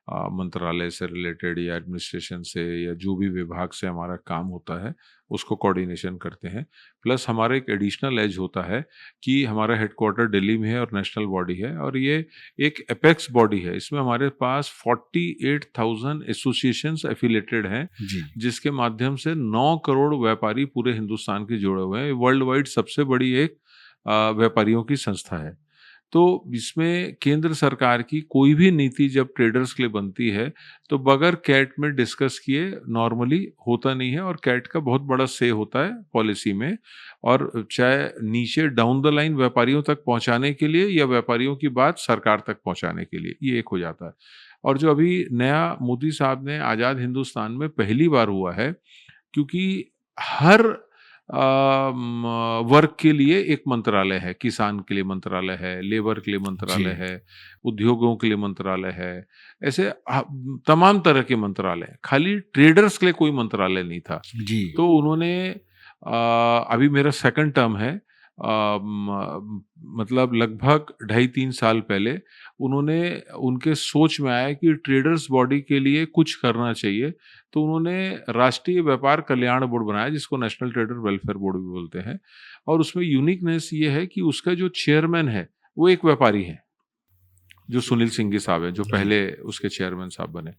मंत्रालय से रिलेटेड या एडमिनिस्ट्रेशन से या जो भी विभाग से हमारा काम होता है, उसको कोऑर्डिनेशन करते हैं। प्लस हमारा एक एडिशनल एज होता है कि हमारा हेडक्वार्टर दिल्ली में है और नेशनल बॉडी है, और ये एक एपेक्स बॉडी है। इसमें हमारे पास 48,000 एसोसिएशंस एफिलेटेड हैं, जी जिसके माध्यम से 9 करोड़ व्यापारी पूरे हिंदुस्तान के जुड़े हुए हैं। वर्ल्ड वाइड सबसे बड़ी एक व्यापारियों की संस्था है। तो इसमें केंद्र सरकार की कोई भी नीति जब ट्रेडर्स के लिए बनती है, तो बगैर कैट में डिस्कस किए नॉर्मली होता नहीं है, और कैट का बहुत बड़ा से होता है पॉलिसी में। और चाहे नीचे डाउन द लाइन व्यापारियों तक पहुंचाने के लिए या व्यापारियों की बात सरकार तक पहुंचाने के लिए, ये एक हो जाता है। और जो अभी नया मोदी साहब ने आज़ाद हिंदुस्तान में पहली बार हुआ है, क्योंकि हर वर्ग के लिए एक मंत्रालय है, किसान के लिए मंत्रालय है, लेबर के लिए मंत्रालय जी। है, उद्योगों के लिए मंत्रालय है, ऐसे तमाम तरह के मंत्रालय हैं। खाली ट्रेडर्स के लिए कोई मंत्रालय नहीं था। जी तो उन्होंने अभी मेरा सेकंड टर्म है, मतलब लगभग 2.5-3 साल पहले उन्होंने, उनके सोच में आया कि ट्रेडर्स बॉडी के लिए कुछ करना चाहिए, तो उन्होंने राष्ट्रीय व्यापार कल्याण बोर्ड बनाया, जिसको नेशनल ट्रेडर वेलफेयर बोर्ड भी बोलते हैं। और उसमें यूनिकनेस ये है कि उसका जो चेयरमैन है वो एक व्यापारी है, जो सुनील सिंघी साहब हैं, जो जी पहले उसके चेयरमैन साहब बने।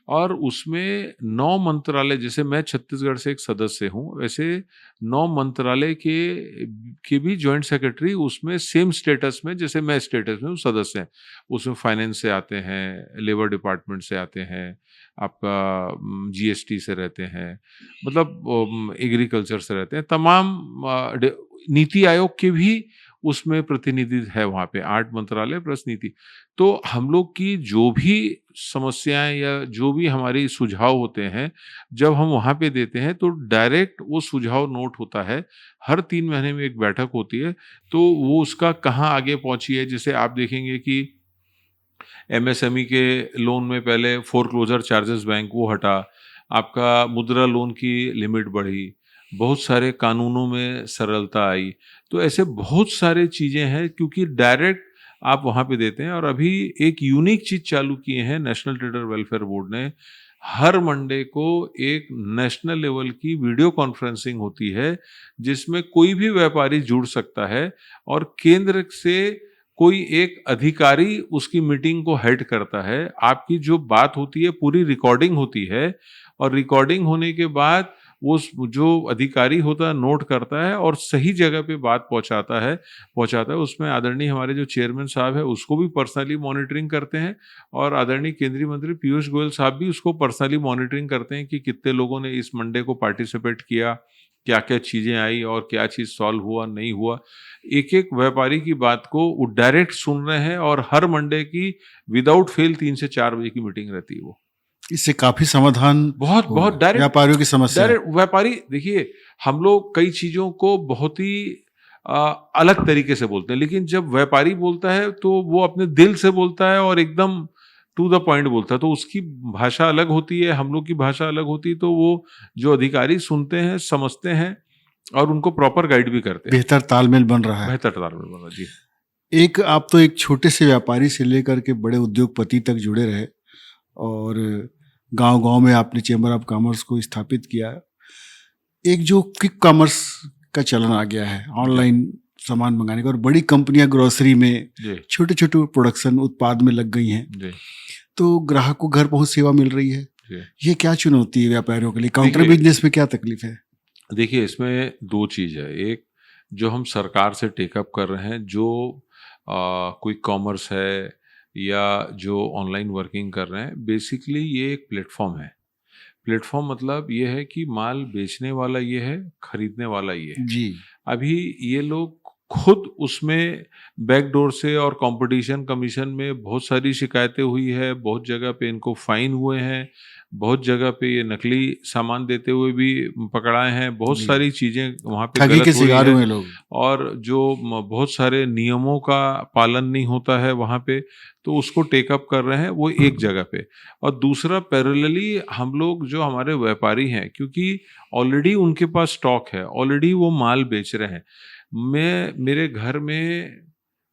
और उसमें 9 मंत्रालय, जैसे मैं छत्तीसगढ़ से एक सदस्य हूँ, वैसे 9 मंत्रालय के भी जॉइंट सेक्रेटरी उसमें सेम स्टेटस में, जैसे मैं स्टेटस में हूँ, सदस्य हैं। उसमें फाइनेंस से आते हैं, लेबर डिपार्टमेंट से आते हैं, आपका जीएसटी से रहते हैं, मतलब एग्रीकल्चर से रहते हैं, तमाम नीति आयोग के भी उसमें प्रतिनिधि है वहाँ पे, 8 मंत्रालय प्लस नीति। तो हम लोग की जो भी समस्याएँ या जो भी हमारे सुझाव होते हैं, जब हम वहाँ पे देते हैं, तो डायरेक्ट वो सुझाव नोट होता है। हर 3 महीने में एक बैठक होती है, तो वो उसका कहाँ आगे पहुँची है, जैसे आप देखेंगे कि एमएसएमई के लोन में पहले फोरक्लोजर चार्जेस बैंक वो हटा, आपका मुद्रा लोन की लिमिट बढ़ी, बहुत सारे कानूनों में सरलता आई। तो ऐसे बहुत सारे चीज़ें हैं, क्योंकि डायरेक्ट आप वहाँ पे देते हैं। और अभी एक यूनिक चीज़ चालू किए हैं नेशनल ट्रेडर वेलफेयर बोर्ड ने, हर मंडे को एक नेशनल लेवल की वीडियो कॉन्फ्रेंसिंग होती है, जिसमें कोई भी व्यापारी जुड़ सकता है, और केंद्र से कोई एक अधिकारी उसकी मीटिंग को हेड करता है। आपकी जो बात होती है पूरी रिकॉर्डिंग होती है, और रिकॉर्डिंग होने के बाद वो जो अधिकारी होता है नोट करता है और सही जगह पे बात पहुंचाता है। उसमें आदरणीय हमारे जो चेयरमैन साहब है उसको भी पर्सनली मॉनिटरिंग करते हैं और आदरणीय केंद्रीय मंत्री पीयूष गोयल साहब भी उसको पर्सनली मॉनिटरिंग करते हैं कि कितने लोगों ने इस मंडे को पार्टिसिपेट किया, क्या क्या चीजें आई और क्या चीज सॉल्व हुआ नहीं हुआ। एक एक व्यापारी की बात को वो डायरेक्ट सुन रहे हैं और हर मंडे की विदाउट फेल 3 से 4 बजे की मीटिंग रहती है वो। इससे काफी समाधान बहुत होगा बहुत डायरेक्ट व्यापारियों की समस्या है। डायरेक्ट व्यापारी देखिए, हम लोग कई चीजों को बहुत ही अलग तरीके से बोलते हैं, लेकिन जब व्यापारी बोलता है तो वो अपने दिल से बोलता है और एकदम टू द पॉइंट बोलता है। तो उसकी भाषा अलग होती है, हम लोग की भाषा अलग होती है। तो वो जो अधिकारी सुनते हैं, समझते हैं और उनको प्रॉपर गाइड भी करते हैं। बेहतर तालमेल बन रहा है। बेहतर तालमेल बना जी। एक आप तो एक छोटे से व्यापारी से लेकर के बड़े उद्योगपति तक जुड़े रहे और गांव-गांव में आपने चेंबर ऑफ कॉमर्स को स्थापित किया। एक जो क्विक कॉमर्स का चलन आ गया है, ऑनलाइन सामान मंगाने का, और बड़ी कंपनियां ग्रोसरी में जी छोटे-छोटे प्रोडक्शन उत्पाद में लग गई हैं, जी तो ग्राहक को घर पहुंच सेवा मिल रही है। जी। ये क्या चुनौती है व्यापारियों के लिए? काउंटर देखिए- बिजनेस में क्या तकलीफ है? देखिए, इसमें दो चीज है। एक जो हम सरकार से टेकअप कर रहे हैं, जो कोई कॉमर्स है या जो ऑनलाइन वर्किंग कर रहे हैं, बेसिकली ये एक प्लेटफॉर्म है। प्लेटफॉर्म मतलब ये है कि माल बेचने वाला ये है, खरीदने वाला ये है। जी। अभी ये लोग खुद उसमें बैकडोर से और कंपटीशन कमीशन में बहुत सारी शिकायतें हुई है, बहुत जगह पे इनको फाइन हुए हैं, बहुत जगह पे ये नकली सामान देते हुए भी पकड़ाए हैं, बहुत जी। सारी चीजें वहाँ पे ठगी के गलत हुई शिकार है। हुए लोग। और जो बहुत सारे नियमों का पालन नहीं होता है वहाँ पे, तो उसको टेकअप कर रहे हैं वो एक जगह पे। और दूसरा पैरेलली हम लोग जो हमारे व्यापारी हैं, क्योंकि ऑलरेडी उनके पास स्टॉक है, ऑलरेडी वो माल बेच रहे हैं। मेरे घर में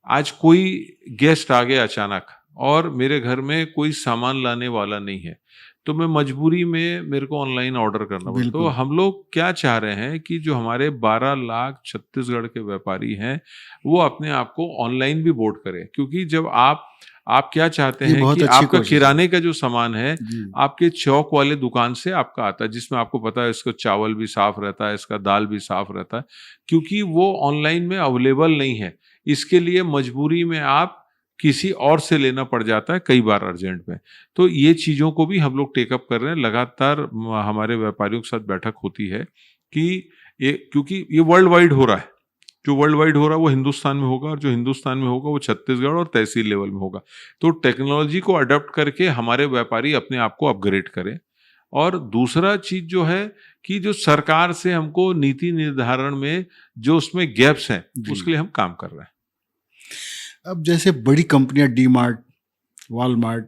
आज कोई गेस्ट आ गया अचानक और मेरे घर में कोई सामान लाने वाला नहीं है, तो मैं मजबूरी में मेरे को ऑनलाइन ऑर्डर करना पड़ता है। तो बिल्कुल। हम लोग क्या चाह रहे हैं कि जो हमारे 12 लाख छत्तीसगढ़ के व्यापारी हैं वो अपने आप को ऑनलाइन भी बोर्ड करें, क्योंकि जब आप क्या चाहते ये हैं बहुत कि अच्छी आपका कोशिश है। किराने का जो सामान है जी। आपके चौक वाले दुकान से आपका आता है, जिसमें आपको पता है इसका चावल भी साफ रहता है, इसका दाल भी साफ रहता है, क्योंकि वो ऑनलाइन में अवेलेबल नहीं है। इसके लिए मजबूरी में आप किसी और से लेना पड़ जाता है, कई बार अर्जेंट में। तो ये चीज़ों को भी हम लोग टेकअप कर रहे हैं। लगातार हमारे व्यापारियों के साथ बैठक होती है कि क्योंकि ये वर्ल्ड वाइड हो रहा है। जो वर्ल्ड वाइड हो रहा है वो हिंदुस्तान में होगा, और जो हिंदुस्तान में होगा वो छत्तीसगढ़ और तहसील लेवल में होगा। तो टेक्नोलॉजी को अडॉप्ट करके हमारे व्यापारी अपने आप को अपग्रेड करें। और दूसरा चीज जो है कि जो सरकार से हमको नीति निर्धारण में जो उसमें गैप्स हैं, उसके लिए हम काम कर रहे हैं। अब जैसे बड़ी कंपनियां डी मार्ट, वॉलमार्ट,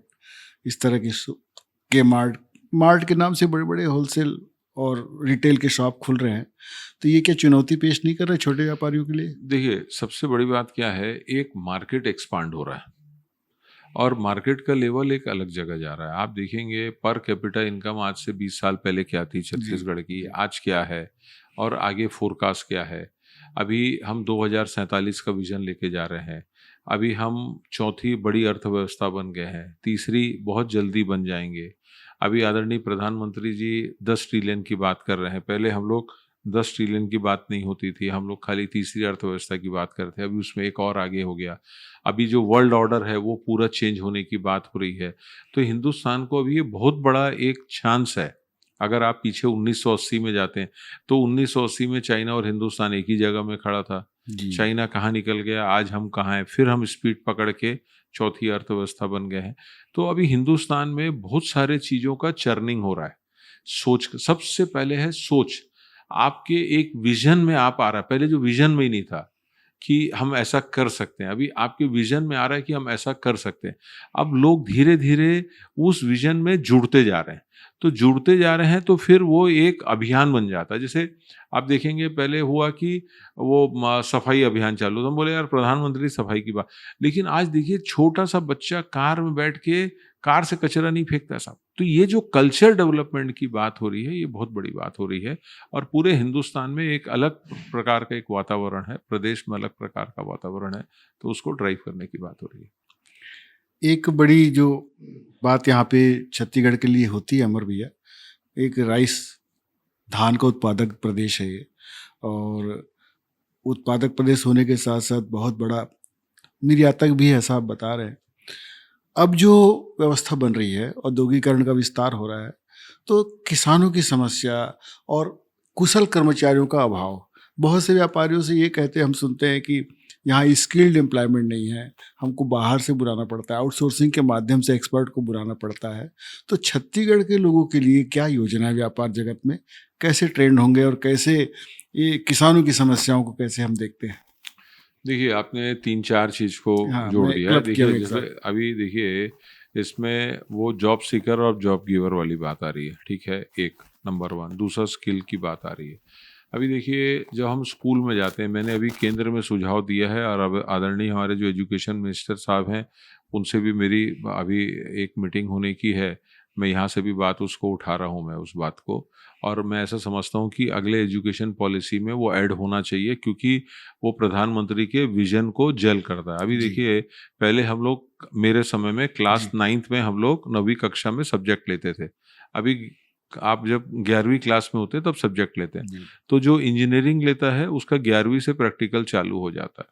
इस तरह के मार्ट के नाम से बड़े बड़े होलसेल और रिटेल के शॉप खुल रहे हैं, तो ये क्या चुनौती पेश नहीं कर रहे छोटे व्यापारियों के लिए? देखिए, सबसे बड़ी बात क्या है, एक मार्केट एक्सपांड हो रहा है और मार्केट का लेवल एक अलग जगह जा रहा है। आप देखेंगे पर कैपिटा इनकम आज से 20 साल पहले क्या थी छत्तीसगढ़ की, आज क्या है और आगे फोरकास्ट क्या है। अभी हम 2047 का विजन लेके जा रहे हैं। अभी हम चौथी बड़ी अर्थव्यवस्था बन गए हैं, तीसरी बहुत जल्दी बन जाएंगे। अभी आदरणीय प्रधानमंत्री जी 10 ट्रिलियन की बात कर रहे हैं। पहले हम लोग 10 ट्रिलियन की बात नहीं होती थी, हम लोग खाली तीसरी अर्थव्यवस्था की बात करते हैं। अभी उसमें एक और आगे हो गया। अभी जो वर्ल्ड ऑर्डर है वो पूरा चेंज होने की बात हो रही है। तो हिंदुस्तान को अभी ये बहुत बड़ा एक चांस है। अगर आप पीछे 1980 में जाते हैं तो 1980 में चाइना और हिंदुस्तान एक ही जगह में खड़ा था। चाइना कहाँ निकल गया, आज हम कहाँ हैं, फिर हम स्पीड पकड़ के चौथी अर्थव्यवस्था बन गए हैं। तो अभी हिंदुस्तान में बहुत सारे चीज़ों का चर्निंग हो रहा है। सोच, सबसे पहले है सोच। आपके एक विजन में आप आ रहा है, पहले जो विजन में ही नहीं था कि हम ऐसा कर सकते हैं, अभी आपके विजन में आ रहा है कि हम ऐसा कर सकते हैं। अब लोग धीरे धीरे उस विजन में जुड़ते जा रहे हैं। तो जुड़ते जा रहे हैं तो फिर वो एक अभियान बन जाता है। जैसे आप देखेंगे पहले हुआ कि वो सफाई अभियान चालू, तो हम बोले यार प्रधानमंत्री सफाई की बात, लेकिन आज देखिए छोटा सा बच्चा कार में बैठ के कार से कचरा नहीं फेंकता साहब। तो ये जो कल्चर डेवलपमेंट की बात हो रही है, ये बहुत बड़ी बात हो रही है और पूरे हिंदुस्तान में एक अलग प्रकार का एक वातावरण है, प्रदेश में अलग प्रकार का वातावरण है, तो उसको ड्राइव करने की बात हो रही है। एक बड़ी जो बात यहाँ पे छत्तीसगढ़ के लिए होती है अमर भैया, एक राइस धान का उत्पादक प्रदेश है ये, और उत्पादक प्रदेश होने के साथ साथ बहुत बड़ा निर्यातक भी है, ऐसा आप बता रहे हैं। अब जो व्यवस्था बन रही है, औद्योगिकरण का विस्तार हो रहा है, तो किसानों की समस्या और कुशल कर्मचारियों का अभाव, बहुत से व्यापारियों से ये कहते हम सुनते हैं कि यहाँ स्किल्ड एम्प्लॉयमेंट नहीं है, हमको बाहर से बुलाना पड़ता है, आउटसोर्सिंग के माध्यम से एक्सपर्ट को बुलाना पड़ता है। तो छत्तीसगढ़ के लोगों के लिए क्या योजना है व्यापार जगत में, कैसे ट्रेंड होंगे और कैसे ये किसानों की समस्याओं को कैसे हम देखते हैं? देखिए, आपने 3-4 चीज़ को हाँ, जोड़ मैं दिया है। क्लब किया देखिए, एक जैसे साथ। अभी देखिए, इसमें वो जॉब सीकर और जॉब गिवर वाली बात आ रही है, ठीक है? एक नंबर 1। दूसरा स्किल की बात आ रही है। अभी देखिए, जब हम स्कूल में जाते हैं, मैंने अभी केंद्र में सुझाव दिया है और अब आदरणीय हमारे जो एजुकेशन मिनिस्टर साहब हैं, उनसे भी मेरी अभी एक मीटिंग होने की है। मैं यहाँ से भी बात उसको उठा रहा हूँ मैं उस बात को, और मैं ऐसा समझता हूँ कि अगले एजुकेशन पॉलिसी में वो ऐड होना चाहिए, क्योंकि वो प्रधानमंत्री के विजन को जेल करता है। अभी जी, देखिए, पहले हम लोग, मेरे समय में क्लास जी, 9th में हम लोग 9वीं कक्षा में सब्जेक्ट लेते थे। अभी आप जब 11वीं क्लास में होते हैं तब सब्जेक्ट लेते हैं। जी, तो जो इंजीनियरिंग लेता है उसका 11वीं से प्रैक्टिकल चालू हो जाता है,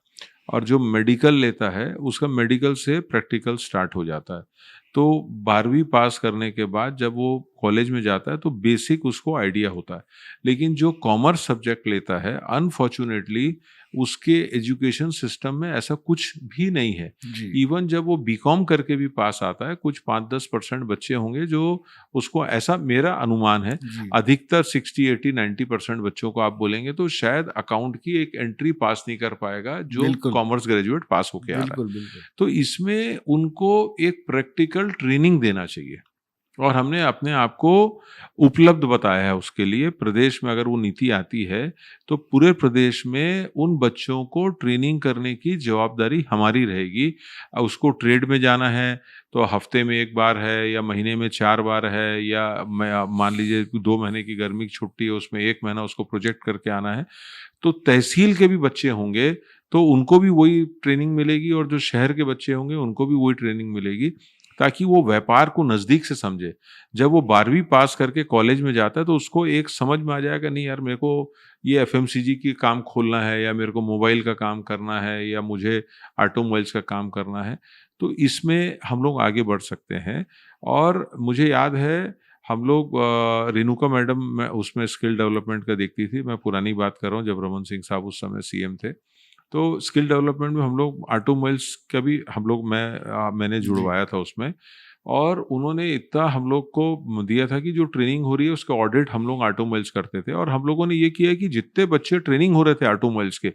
और जो मेडिकल लेता है उसका मेडिकल से प्रैक्टिकल स्टार्ट हो जाता है। तो 12वीं पास करने के बाद जब वो कॉलेज में जाता है तो बेसिक उसको आइडिया होता है। लेकिन जो कॉमर्स सब्जेक्ट लेता है, अनफॉर्चुनेटली उसके एजुकेशन सिस्टम में ऐसा कुछ भी नहीं है। जी, इवन जब वो बीकॉम करके भी पास आता है, कुछ 5-10% बच्चे होंगे जो उसको, ऐसा मेरा अनुमान है, जी, अधिकतर 60-80-90% बच्चों को आप बोलेंगे तो शायद अकाउंट की एक एंट्री पास नहीं कर पाएगा जो बिल्कुल, कॉमर्स ग्रेजुएट पास होके आ रहा है। बिल्कुल, बिल्कुल। तो इसमें उनको एक प्रैक्टिकल ट्रेनिंग देना चाहिए, और हमने अपने आप को उपलब्ध बताया है उसके लिए। प्रदेश में अगर वो नीति आती है तो पूरे प्रदेश में उन बच्चों को ट्रेनिंग करने की जवाबदारी हमारी रहेगी। उसको ट्रेड में जाना है तो हफ्ते में 1 बार है या महीने में 4 बार है, या मान लीजिए 2 महीने की गर्मी की छुट्टी है, उसमें 1 महीना उसको प्रोजेक्ट करके आना है। तो तहसील के भी बच्चे होंगे तो उनको भी वही ट्रेनिंग मिलेगी, और जो शहर के बच्चे होंगे उनको भी वही ट्रेनिंग मिलेगी, ताकि वो व्यापार को नज़दीक से समझे। जब वो 12वीं पास करके कॉलेज में जाता है तो उसको एक समझ में आ जाएगा, नहीं यार, मेरे को ये एफएमसीजी की काम खोलना है, या मेरे को मोबाइल का काम करना है, या मुझे ऑटोमोबाइल्स का काम करना है। तो इसमें हम लोग आगे बढ़ सकते हैं। और मुझे याद है, हम लोग रेणुका मैडम मैं उसमें स्किल डेवलपमेंट का देखती थी। मैं पुरानी बात कर रहा हूँ, जब रमन सिंह साहब उस समय सीएम थे। तो स्किल डेवलपमेंट में हम लोग ऑटोमोबाइल्स का भी हम लोग मैंने जी, जुड़वाया था उसमें, और उन्होंने इतना हम लोग को दिया था कि जो ट्रेनिंग हो रही है उसका ऑडिट हम लोग ऑटोमोबाइल्स करते थे। और हम लोगों ने ये किया है कि जितने बच्चे ट्रेनिंग हो रहे थे ऑटोमोबाइल्स के,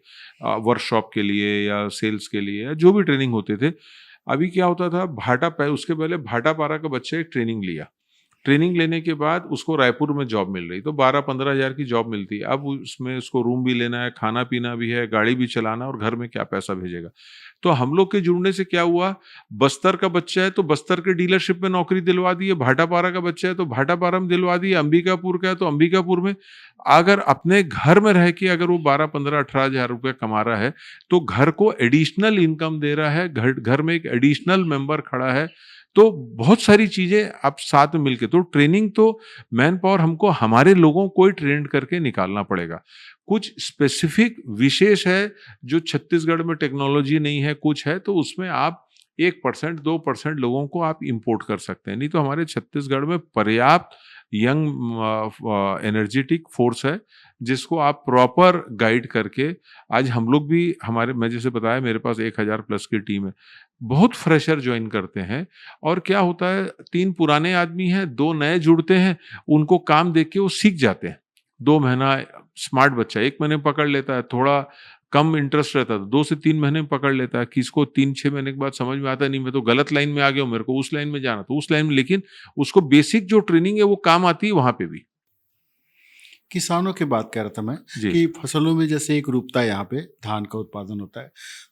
वर्कशॉप के लिए या सेल्स के लिए या जो भी ट्रेनिंग होते थे, अभी क्या होता था, उसके पहले भाटापारा का बच्चा एक ट्रेनिंग लिया। ट्रेनिंग लेने के बाद उसको रायपुर में जॉब मिल रही, तो 12-15 हज़ार की जॉब मिलती है। अब उसमें उसको रूम भी लेना है, खाना-पीना भी है, गाड़ी भी चलाना, और घर में क्या पैसा भेजेगा। तो हम लोग के जुड़ने से क्या हुआ, बस्तर का बच्चा है तो बस्तर के डीलरशिप में नौकरी दिलवा दी है, भाटापारा का बच्चा है तो भाटापारा में दिलवा दी है, अंबिकापुर का है तो अंबिकापुर में। अगर अपने घर में रह के अगर वो 12-15-18 हज़ार रुपये कमा रहा है, तो घर को एडिशनल इनकम दे रहा है, घर घर में एक एडिशनल मेंबर खड़ा है। तो बहुत सारी चीज़ें आप साथ में मिलके, तो ट्रेनिंग तो मैन पावर हमको हमारे लोगों को ही ट्रेन करके निकालना पड़ेगा। कुछ स्पेसिफिक विशेष है जो छत्तीसगढ़ में टेक्नोलॉजी नहीं है, कुछ है, तो उसमें आप 1% 2% लोगों को आप इंपोर्ट कर सकते हैं। नहीं तो हमारे छत्तीसगढ़ में पर्याप्त यंग एनर्जेटिक फोर्स है, जिसको आप प्रॉपर गाइड करके, आज हम लोग भी, हमारे, मैं जैसे बताया मेरे पास 1000 प्लस की टीम है। बहुत फ्रेशर जॉइन करते हैं, और क्या होता है, 3 पुराने आदमी हैं, 2 नए जुड़ते हैं, उनको काम देख के वो सीख जाते हैं। 2 महीना स्मार्ट बच्चा 1 महीने में पकड़ लेता है, थोड़ा कम इंटरेस्ट रहता है तो 2 से 3 महीने में पकड़ लेता है। किसको 3-6 महीने के बाद समझ में आता है, नहीं मैं तो गलत लाइन में आ गया हूँ, मेरे को उस लाइन में जाना, तो उस लाइन में, लेकिन उसको बेसिक जो ट्रेनिंग है वो काम आती है वहाँ पे भी। किसानों की बात कर रहा था मैं जी। कि फसलों में जैसे एक रूपता यहाँ पे धान का उत्पादन होता है,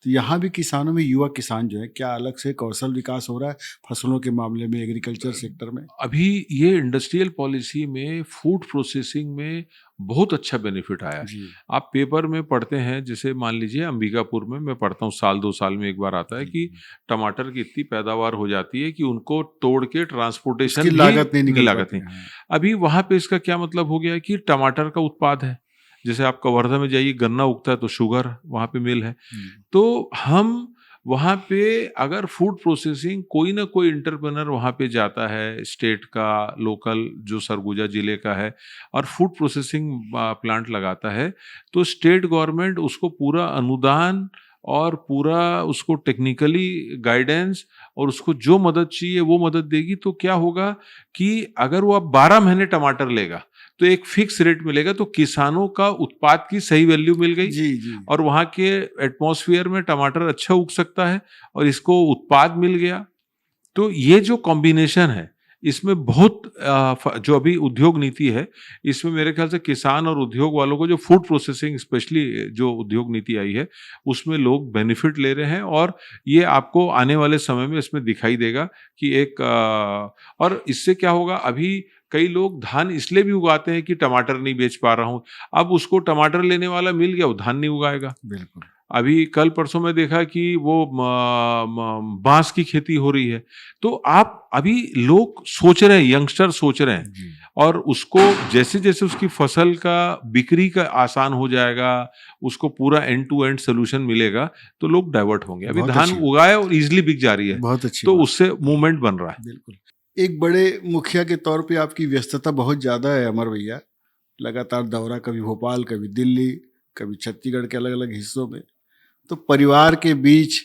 तो यहाँ भी किसानों में युवा किसान जो है, क्या अलग से कौशल विकास हो रहा है फसलों के मामले में एग्रीकल्चर सेक्टर में? अभी ये इंडस्ट्रियल पॉलिसी में फूड प्रोसेसिंग में बहुत अच्छा बेनिफिट आया है। जी आप पेपर में पढ़ते हैं, जैसे मान लीजिए अंबिकापुर में मैं पढ़ता हूँ, साल 2 साल में एक बार आता है कि टमाटर की इतनी पैदावार हो जाती है कि उनको तोड़ के उसकी ट्रांसपोर्टेशन भी लागत नहीं की निकल लागत पाती नहीं। है। हाँ। अभी वहाँ पे इसका क्या मतलब हो गया है कि टमाटर का उत्पाद है। जैसे आप कवर्धा में जाइए, गन्ना उगता है तो शुगर वहाँ पे मिल है। जी तो हम वहाँ पे अगर फूड प्रोसेसिंग कोई ना कोई एंटरप्रेन्योर वहाँ पे जाता है, स्टेट का, लोकल जो सरगुजा जिले का है, और फूड प्रोसेसिंग प्लांट लगाता है, तो स्टेट गवर्नमेंट उसको पूरा अनुदान और पूरा उसको टेक्निकली गाइडेंस और उसको जो मदद चाहिए वो मदद देगी। तो क्या होगा कि अगर वो अब 12 महीने टमाटर लेगा तो एक फिक्स रेट मिलेगा, तो किसानों का उत्पाद की सही वैल्यू मिल गई जी जी और वहाँ के एटमॉस्फेयर में टमाटर अच्छा उग सकता है और इसको उत्पाद मिल गया। तो ये जो कॉम्बिनेशन है, इसमें बहुत जो अभी उद्योग नीति है, इसमें मेरे ख्याल से किसान और उद्योग वालों को, जो फूड प्रोसेसिंग स्पेशली जो उद्योग नीति आई है, उसमें लोग बेनिफिट ले रहे हैं और ये आपको आने वाले समय में इसमें दिखाई देगा कि एक और इससे क्या होगा, अभी कई लोग धान इसलिए भी उगाते हैं कि टमाटर नहीं बेच पा रहा हूँ। अब उसको टमाटर लेने वाला मिल गया, वो धान नहीं उगाएगा। बिल्कुल अभी कल परसों में देखा कि वो बांस की खेती हो रही है। तो आप अभी लोग सोच रहे हैं, यंगस्टर सोच रहे हैं, जी और उसको जैसे जैसे उसकी फसल का बिक्री का आसान हो जाएगा, उसको पूरा एंड टू एंड सोल्यूशन मिलेगा, तो लोग डाइवर्ट होंगे। अभी बहुत धान अच्छी उगाए और इजीली बिक जा रही है, बहुत अच्छी तो बात। उससे मूवमेंट बन रहा है। बिल्कुल। एक बड़े मुखिया के तौर पे आपकी व्यस्तता बहुत ज़्यादा है अमर भैया, लगातार दौरा, कभी भोपाल, कभी दिल्ली, कभी छत्तीसगढ़ के अलग अलग हिस्सों में। तो परिवार के बीच,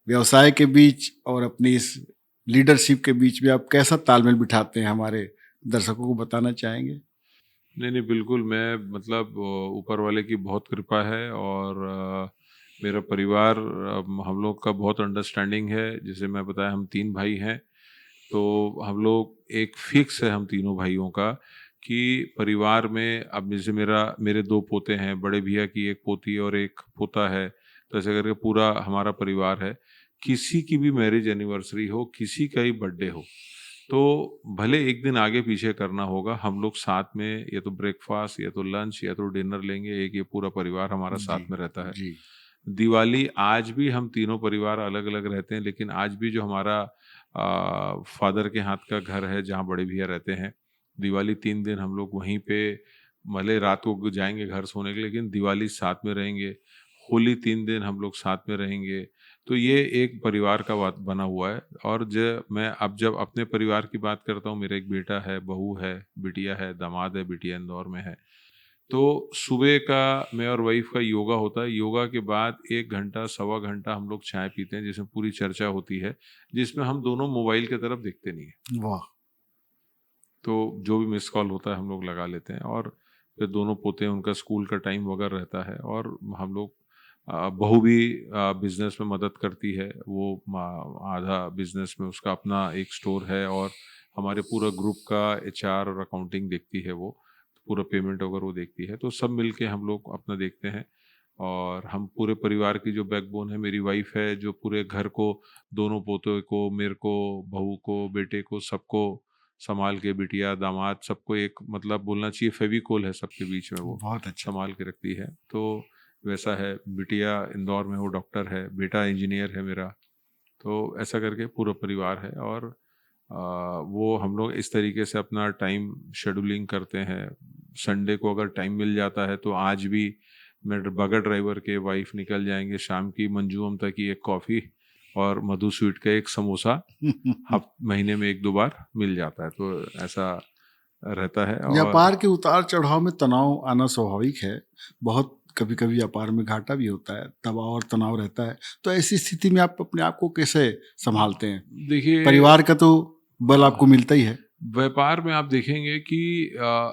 व्यवसाय के बीच और अपनी इस लीडरशिप के बीच में आप कैसा तालमेल बिठाते हैं, हमारे दर्शकों को बताना चाहेंगे? नहीं, नहीं, बिल्कुल, मैं मतलब ऊपर वाले की बहुत कृपा है और मेरा परिवार, हम लोग का बहुत अंडरस्टैंडिंग है। जैसे मैं बताया, हम 3 भाई हैं, तो हम लोग एक फिक्स है हम तीनों भाइयों का कि परिवार में, अब जैसे मेरे 2 पोते हैं, बड़े भैया की 1 पोती और 1 पोता है, तो ऐसे करके पूरा हमारा परिवार है। किसी की भी मैरिज एनिवर्सरी हो, किसी का ही बर्थडे हो, तो भले एक दिन आगे पीछे करना होगा, हम लोग साथ में या तो ब्रेकफास्ट या तो लंच या तो डिनर लेंगे। एक ये पूरा परिवार हमारा जी साथ में रहता है। जी दिवाली आज भी हम तीनों परिवार अलग अलग रहते हैं, लेकिन आज भी जो हमारा फादर के हाथ का घर है जहाँ बड़े भैया रहते हैं, दिवाली 3 दिन हम लोग वहीं पे, भले रात को जाएंगे घर सोने के लिए, लेकिन दिवाली साथ में रहेंगे। होली 3 दिन हम लोग साथ में रहेंगे। तो ये एक परिवार का बात बना हुआ है। और मैं अब जब अपने परिवार की बात करता हूँ, मेरा एक बेटा है, बहू है, बिटिया है, दामाद है, बिटिया इंदौर में है। तो सुबह का मैं और वाइफ का योगा होता है। योगा के बाद 1 घंटा, सवा घंटा हम लोग चाय पीते हैं, जिसमें पूरी चर्चा होती है, जिसमें हम दोनों मोबाइल की तरफ देखते नहीं हैं। वाह। तो जो भी मिस कॉल होता है हम लोग लगा लेते हैं, और फिर दोनों पोते हैं, उनका स्कूल का टाइम वगैरह रहता है, और हम लोग बहू भी बिजनेस में मदद करती है। वो आधा बिजनेस में उसका अपना एक स्टोर है, और हमारे पूरा ग्रुप का एचआर और अकाउंटिंग देखती है वो, पूरा पेमेंट वगैरह वो देखती है। तो सब मिलके हम लोग अपना देखते हैं, और हम पूरे परिवार की जो बैकबोन है, मेरी वाइफ है, जो पूरे घर को, दोनों पोतों को, मेरे को, बहू को, बेटे को, सबको संभाल के, बिटिया, दामाद, सबको एक मतलब बोलना चाहिए फेविकोल है सबके बीच में, वो बहुत अच्छा। संभाल के रखती है। तो वैसा है। बिटिया इंदौर में, वो डॉक्टर है, बेटा इंजीनियर है मेरा। तो ऐसा करके पूरा परिवार है, और वो हम लोग इस तरीके से अपना टाइम शेड्यूलिंग करते हैं। संडे को अगर टाइम मिल जाता है, तो आज भी मेरे बगर ड्राइवर के वाइफ निकल जाएंगे, शाम की मंजू ममता की 1 कॉफ़ी और मधु स्वीट का 1 समोसा महीने में 1-2 बार मिल जाता है। तो ऐसा रहता है। और व्यापार के उतार चढ़ाव में तनाव आना स्वाभाविक है। बहुत कभी कभी व्यापार में घाटा भी होता है, दबाव और तनाव रहता है। तो ऐसी स्थिति में आप अपने आप को कैसे संभालते हैं? देखिए, परिवार का तो बल आपको मिलता ही है। व्यापार में आप देखेंगे कि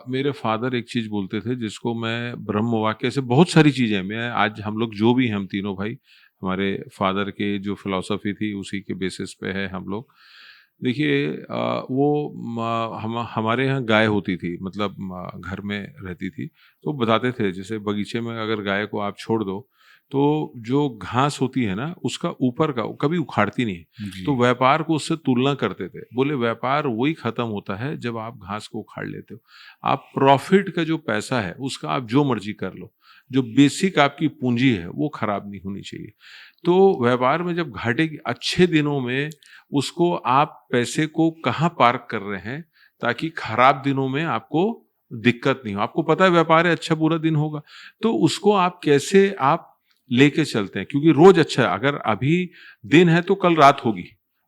मेरे फादर एक चीज़ बोलते थे, जिसको मैं ब्रह्म वाक्य से, बहुत सारी चीज़ें मैं आज, हम लोग जो भी हैं, हम तीनों भाई, हमारे फादर के जो फिलॉसफी थी उसी के बेसिस पे है हम लोग। देखिए, वो हमारे यहाँ गाय होती थी, मतलब घर में रहती थी, तो बताते थे, जैसे बगीचे में अगर गाय को आप छोड़ दो, तो जो घास होती है ना उसका ऊपर का कभी उखाड़ती नहीं है। जी। तो व्यापार को उससे तुलना करते थे, बोले व्यापार वही खत्म होता है जब आप घास को उखाड़ लेते हो। आप प्रॉफिट का जो पैसा है उसका आप जो मर्जी कर लो, जो बेसिक आपकी पूंजी है वो खराब नहीं होनी चाहिए। तो व्यापार में जब घाटे के अच्छे दिनों में उसको आप पैसे को कहाँ पार्क कर रहे हैं ताकि खराब दिनों में आपको दिक्कत नहीं हो। आपको पता है व्यापार है, अच्छा बुरा दिन होगा, तो उसको आप कैसे आप लेके चलते हैं, क्योंकि रोज अच्छा है। अगर अभी दिन है तो कल रात होगी,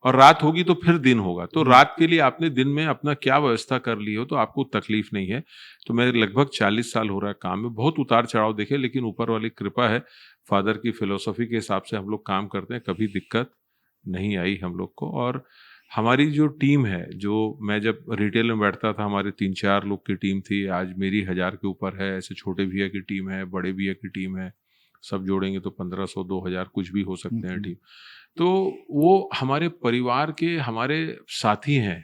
और रात होगी तो फिर दिन होगा। तो रात के लिए आपने दिन में अपना क्या व्यवस्था कर ली हो तो आपको तकलीफ नहीं है। तो मेरे लगभग 40 साल हो रहा है काम में, बहुत उतार चढ़ाव देखे, लेकिन ऊपर वाली कृपा है, फादर की फिलोसॉफी के हिसाब से हम लोग काम करते हैं, कभी दिक्कत नहीं आई हम लोग को। और हमारी जो टीम है, जो मैं जब रिटेल में बैठता था हमारे 3-4 लोग की टीम थी, आज मेरी 1000 के ऊपर है। ऐसे छोटे भैया की टीम है, बड़े भैया की टीम है, सब जोड़ेंगे तो 1500 2000 कुछ भी हो सकते हैं टीम। तो वो हमारे परिवार के हमारे साथी हैं।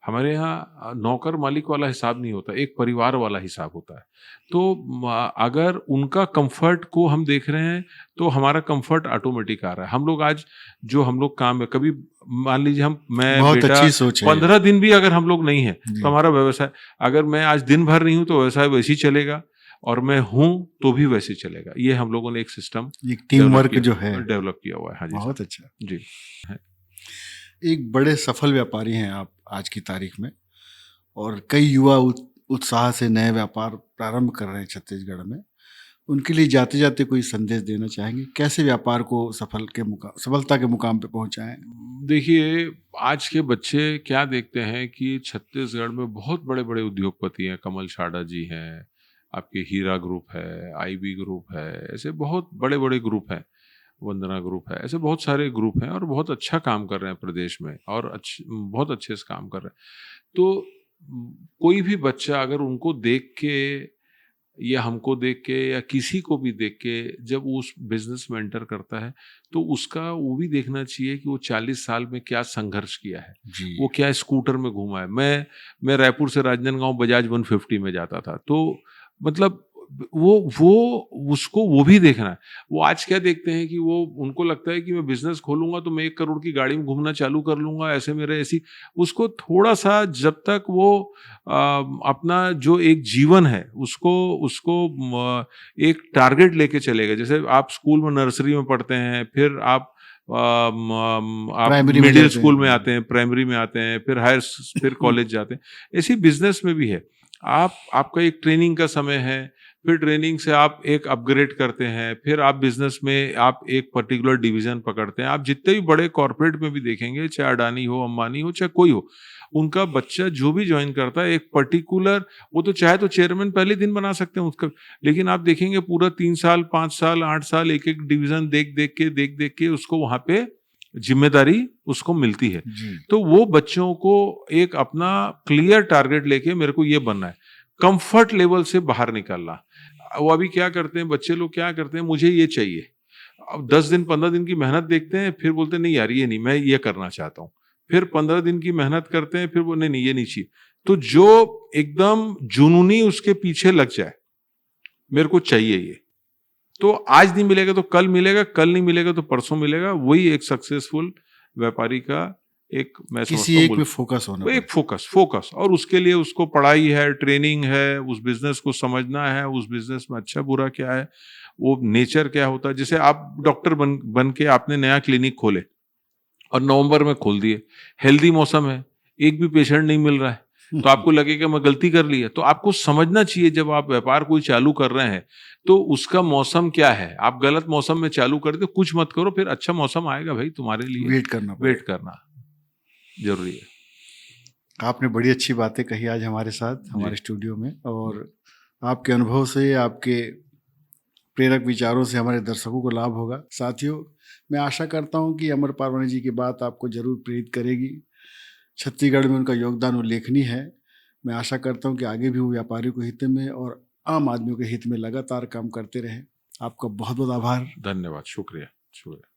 हमारे यहाँ नौकर मालिक वाला हिसाब नहीं होता, एक परिवार वाला हिसाब होता है। तो अगर उनका कंफर्ट को हम देख रहे हैं तो हमारा कंफर्ट ऑटोमेटिक आ रहा है। हम लोग आज जो हम लोग काम है, कभी मान लीजिए मैं बहुत बेटा अच्छी सोच है। 15 दिन भी अगर हम लोग नहीं है जी। तो हमारा व्यवसाय, अगर मैं आज दिन भर नहीं हूँ तो व्यवसाय वैसे ही चलेगा, और मैं हूँ तो भी वैसे चलेगा। ये हम लोगों ने एक सिस्टम एक टीम वर्क जो है डेवलप किया हुआ है। हाँ जी बहुत सर। अच्छा। जी। एक बड़े सफल व्यापारी हैं आप आज की तारीख में, और कई युवा उत्साह से नए व्यापार प्रारंभ कर रहे हैं छत्तीसगढ़ में। उनके लिए जाते जाते कोई संदेश देना चाहेंगे, कैसे व्यापार को सफलता के मुकाम पे पहुंचाएं? देखिए, आज के बच्चे क्या देखते हैं कि छत्तीसगढ़ में बहुत बड़े-बड़े उद्योगपति हैं, कमल शाढ़ा जी हैं, आपके हीरा ग्रुप है, आईबी ग्रुप है, ऐसे बहुत बड़े-बड़े ग्रुप हैं, वंदना ग्रुप है, ऐसे बहुत सारे ग्रुप हैं और बहुत अच्छा काम कर रहे हैं प्रदेश में, और बहुत अच्छे से काम कर रहे हैं। तो कोई भी बच्चा अगर उनको देख के या हमको देख के या किसी को भी देख के जब वो उस बिजनेस में एंटर करता है, तो उसका वो भी देखना चाहिए कि वो 40 साल में क्या संघर्ष किया है, जी। वो क्या स्कूटर में घूमा है। मैं रायपुर से राजनांदगांव बजाज 150 में जाता था, तो मतलब वो उसको वो भी देखना है। वो आज क्या देखते हैं कि वो उनको लगता है कि मैं बिजनेस खोलूंगा तो मैं 1 करोड़ की गाड़ी में घूमना चालू कर लूंगा, ऐसे मेरे ऐसी। उसको थोड़ा सा जब तक वो अपना जो एक जीवन है उसको उसको एक टारगेट लेके चलेगा। जैसे आप स्कूल में नर्सरी में पढ़ते हैं, फिर आप आप प्राइमरी में मिडिल जाते स्कूल में हैं। आते हैं, प्राइमरी में आते हैं, फिर कॉलेज जाते हैं। ऐसी बिजनेस में भी है। आपका एक ट्रेनिंग का समय है, फिर ट्रेनिंग से आप एक अपग्रेड करते हैं, फिर आप बिजनेस में आप एक पर्टिकुलर डिवीजन पकड़ते हैं। आप जितने भी बड़े कॉर्पोरेट में भी देखेंगे, चाहे अडानी हो, अंबानी हो, चाहे कोई हो, उनका बच्चा जो भी ज्वाइन करता है एक पर्टिकुलर, वो तो चाहे तो चेयरमैन पहले दिन बना सकते हैं उसका, लेकिन आप देखेंगे पूरा 3 साल 5 साल 8 साल एक एक डिवीजन देख देख के उसको वहां पे जिम्मेदारी उसको मिलती है। जी। तो वो बच्चों को एक अपना क्लियर टारगेट लेके मेरे को ये बनना है, कंफर्ट लेवल से बाहर निकलना। वो अभी क्या करते हैं बच्चे लोग, क्या करते हैं, मुझे ये चाहिए। अब 10 दिन 15 दिन की मेहनत देखते हैं, फिर बोलते हैं नहीं यार ये नहीं, मैं ये करना चाहता हूँ। फिर 15 दिन की मेहनत करते हैं, फिर वो नहीं ये नहीं चाहिए। तो जो एकदम जुनूनी उसके पीछे लग जाए, मेरे को चाहिए ये, तो आज नहीं मिलेगा तो कल मिलेगा, कल नहीं मिलेगा तो परसों मिलेगा। वही एक सक्सेसफुल व्यापारी का एक, मैं किसी समझता हूँ एक पे फोकस होना वो एक पड़ेगा। फोकस, और उसके लिए उसको पढ़ाई है, ट्रेनिंग है, उस बिजनेस को समझना है, उस बिजनेस में अच्छा बुरा क्या है, वो नेचर क्या होता है। जैसे आप डॉक्टर बन के आपने नया क्लिनिक खोले और नवंबर में खोल दिए, हेल्दी मौसम है, एक भी पेशेंट नहीं मिल रहा है, तो आपको लगेगा मैं गलती कर ली है। तो आपको समझना चाहिए जब आप व्यापार कोई चालू कर रहे हैं तो उसका मौसम क्या है। आप गलत मौसम में चालू कर दो, कुछ मत करो, फिर अच्छा मौसम आएगा भाई तुम्हारे लिए। वेट करना वेट पड़ेगा। करना जरूरी है। आपने बड़ी अच्छी बातें कही आज हमारे साथ, हमारे जी। स्टूडियो में, और आपके अनुभव से, आपके प्रेरक विचारों से हमारे दर्शकों को लाभ होगा। साथियों, मैं आशा करता हूं कि अमर पारवानी जी की बात आपको जरूर प्रेरित करेगी। छत्तीसगढ़ में उनका योगदान उल्लेखनीय है। मैं आशा करता हूं कि आगे भी वो व्यापारियों के हित में और आम आदमियों के हित में लगातार काम करते रहें। आपका बहुत बहुत आभार। धन्यवाद, शुक्रिया शुक्रिया।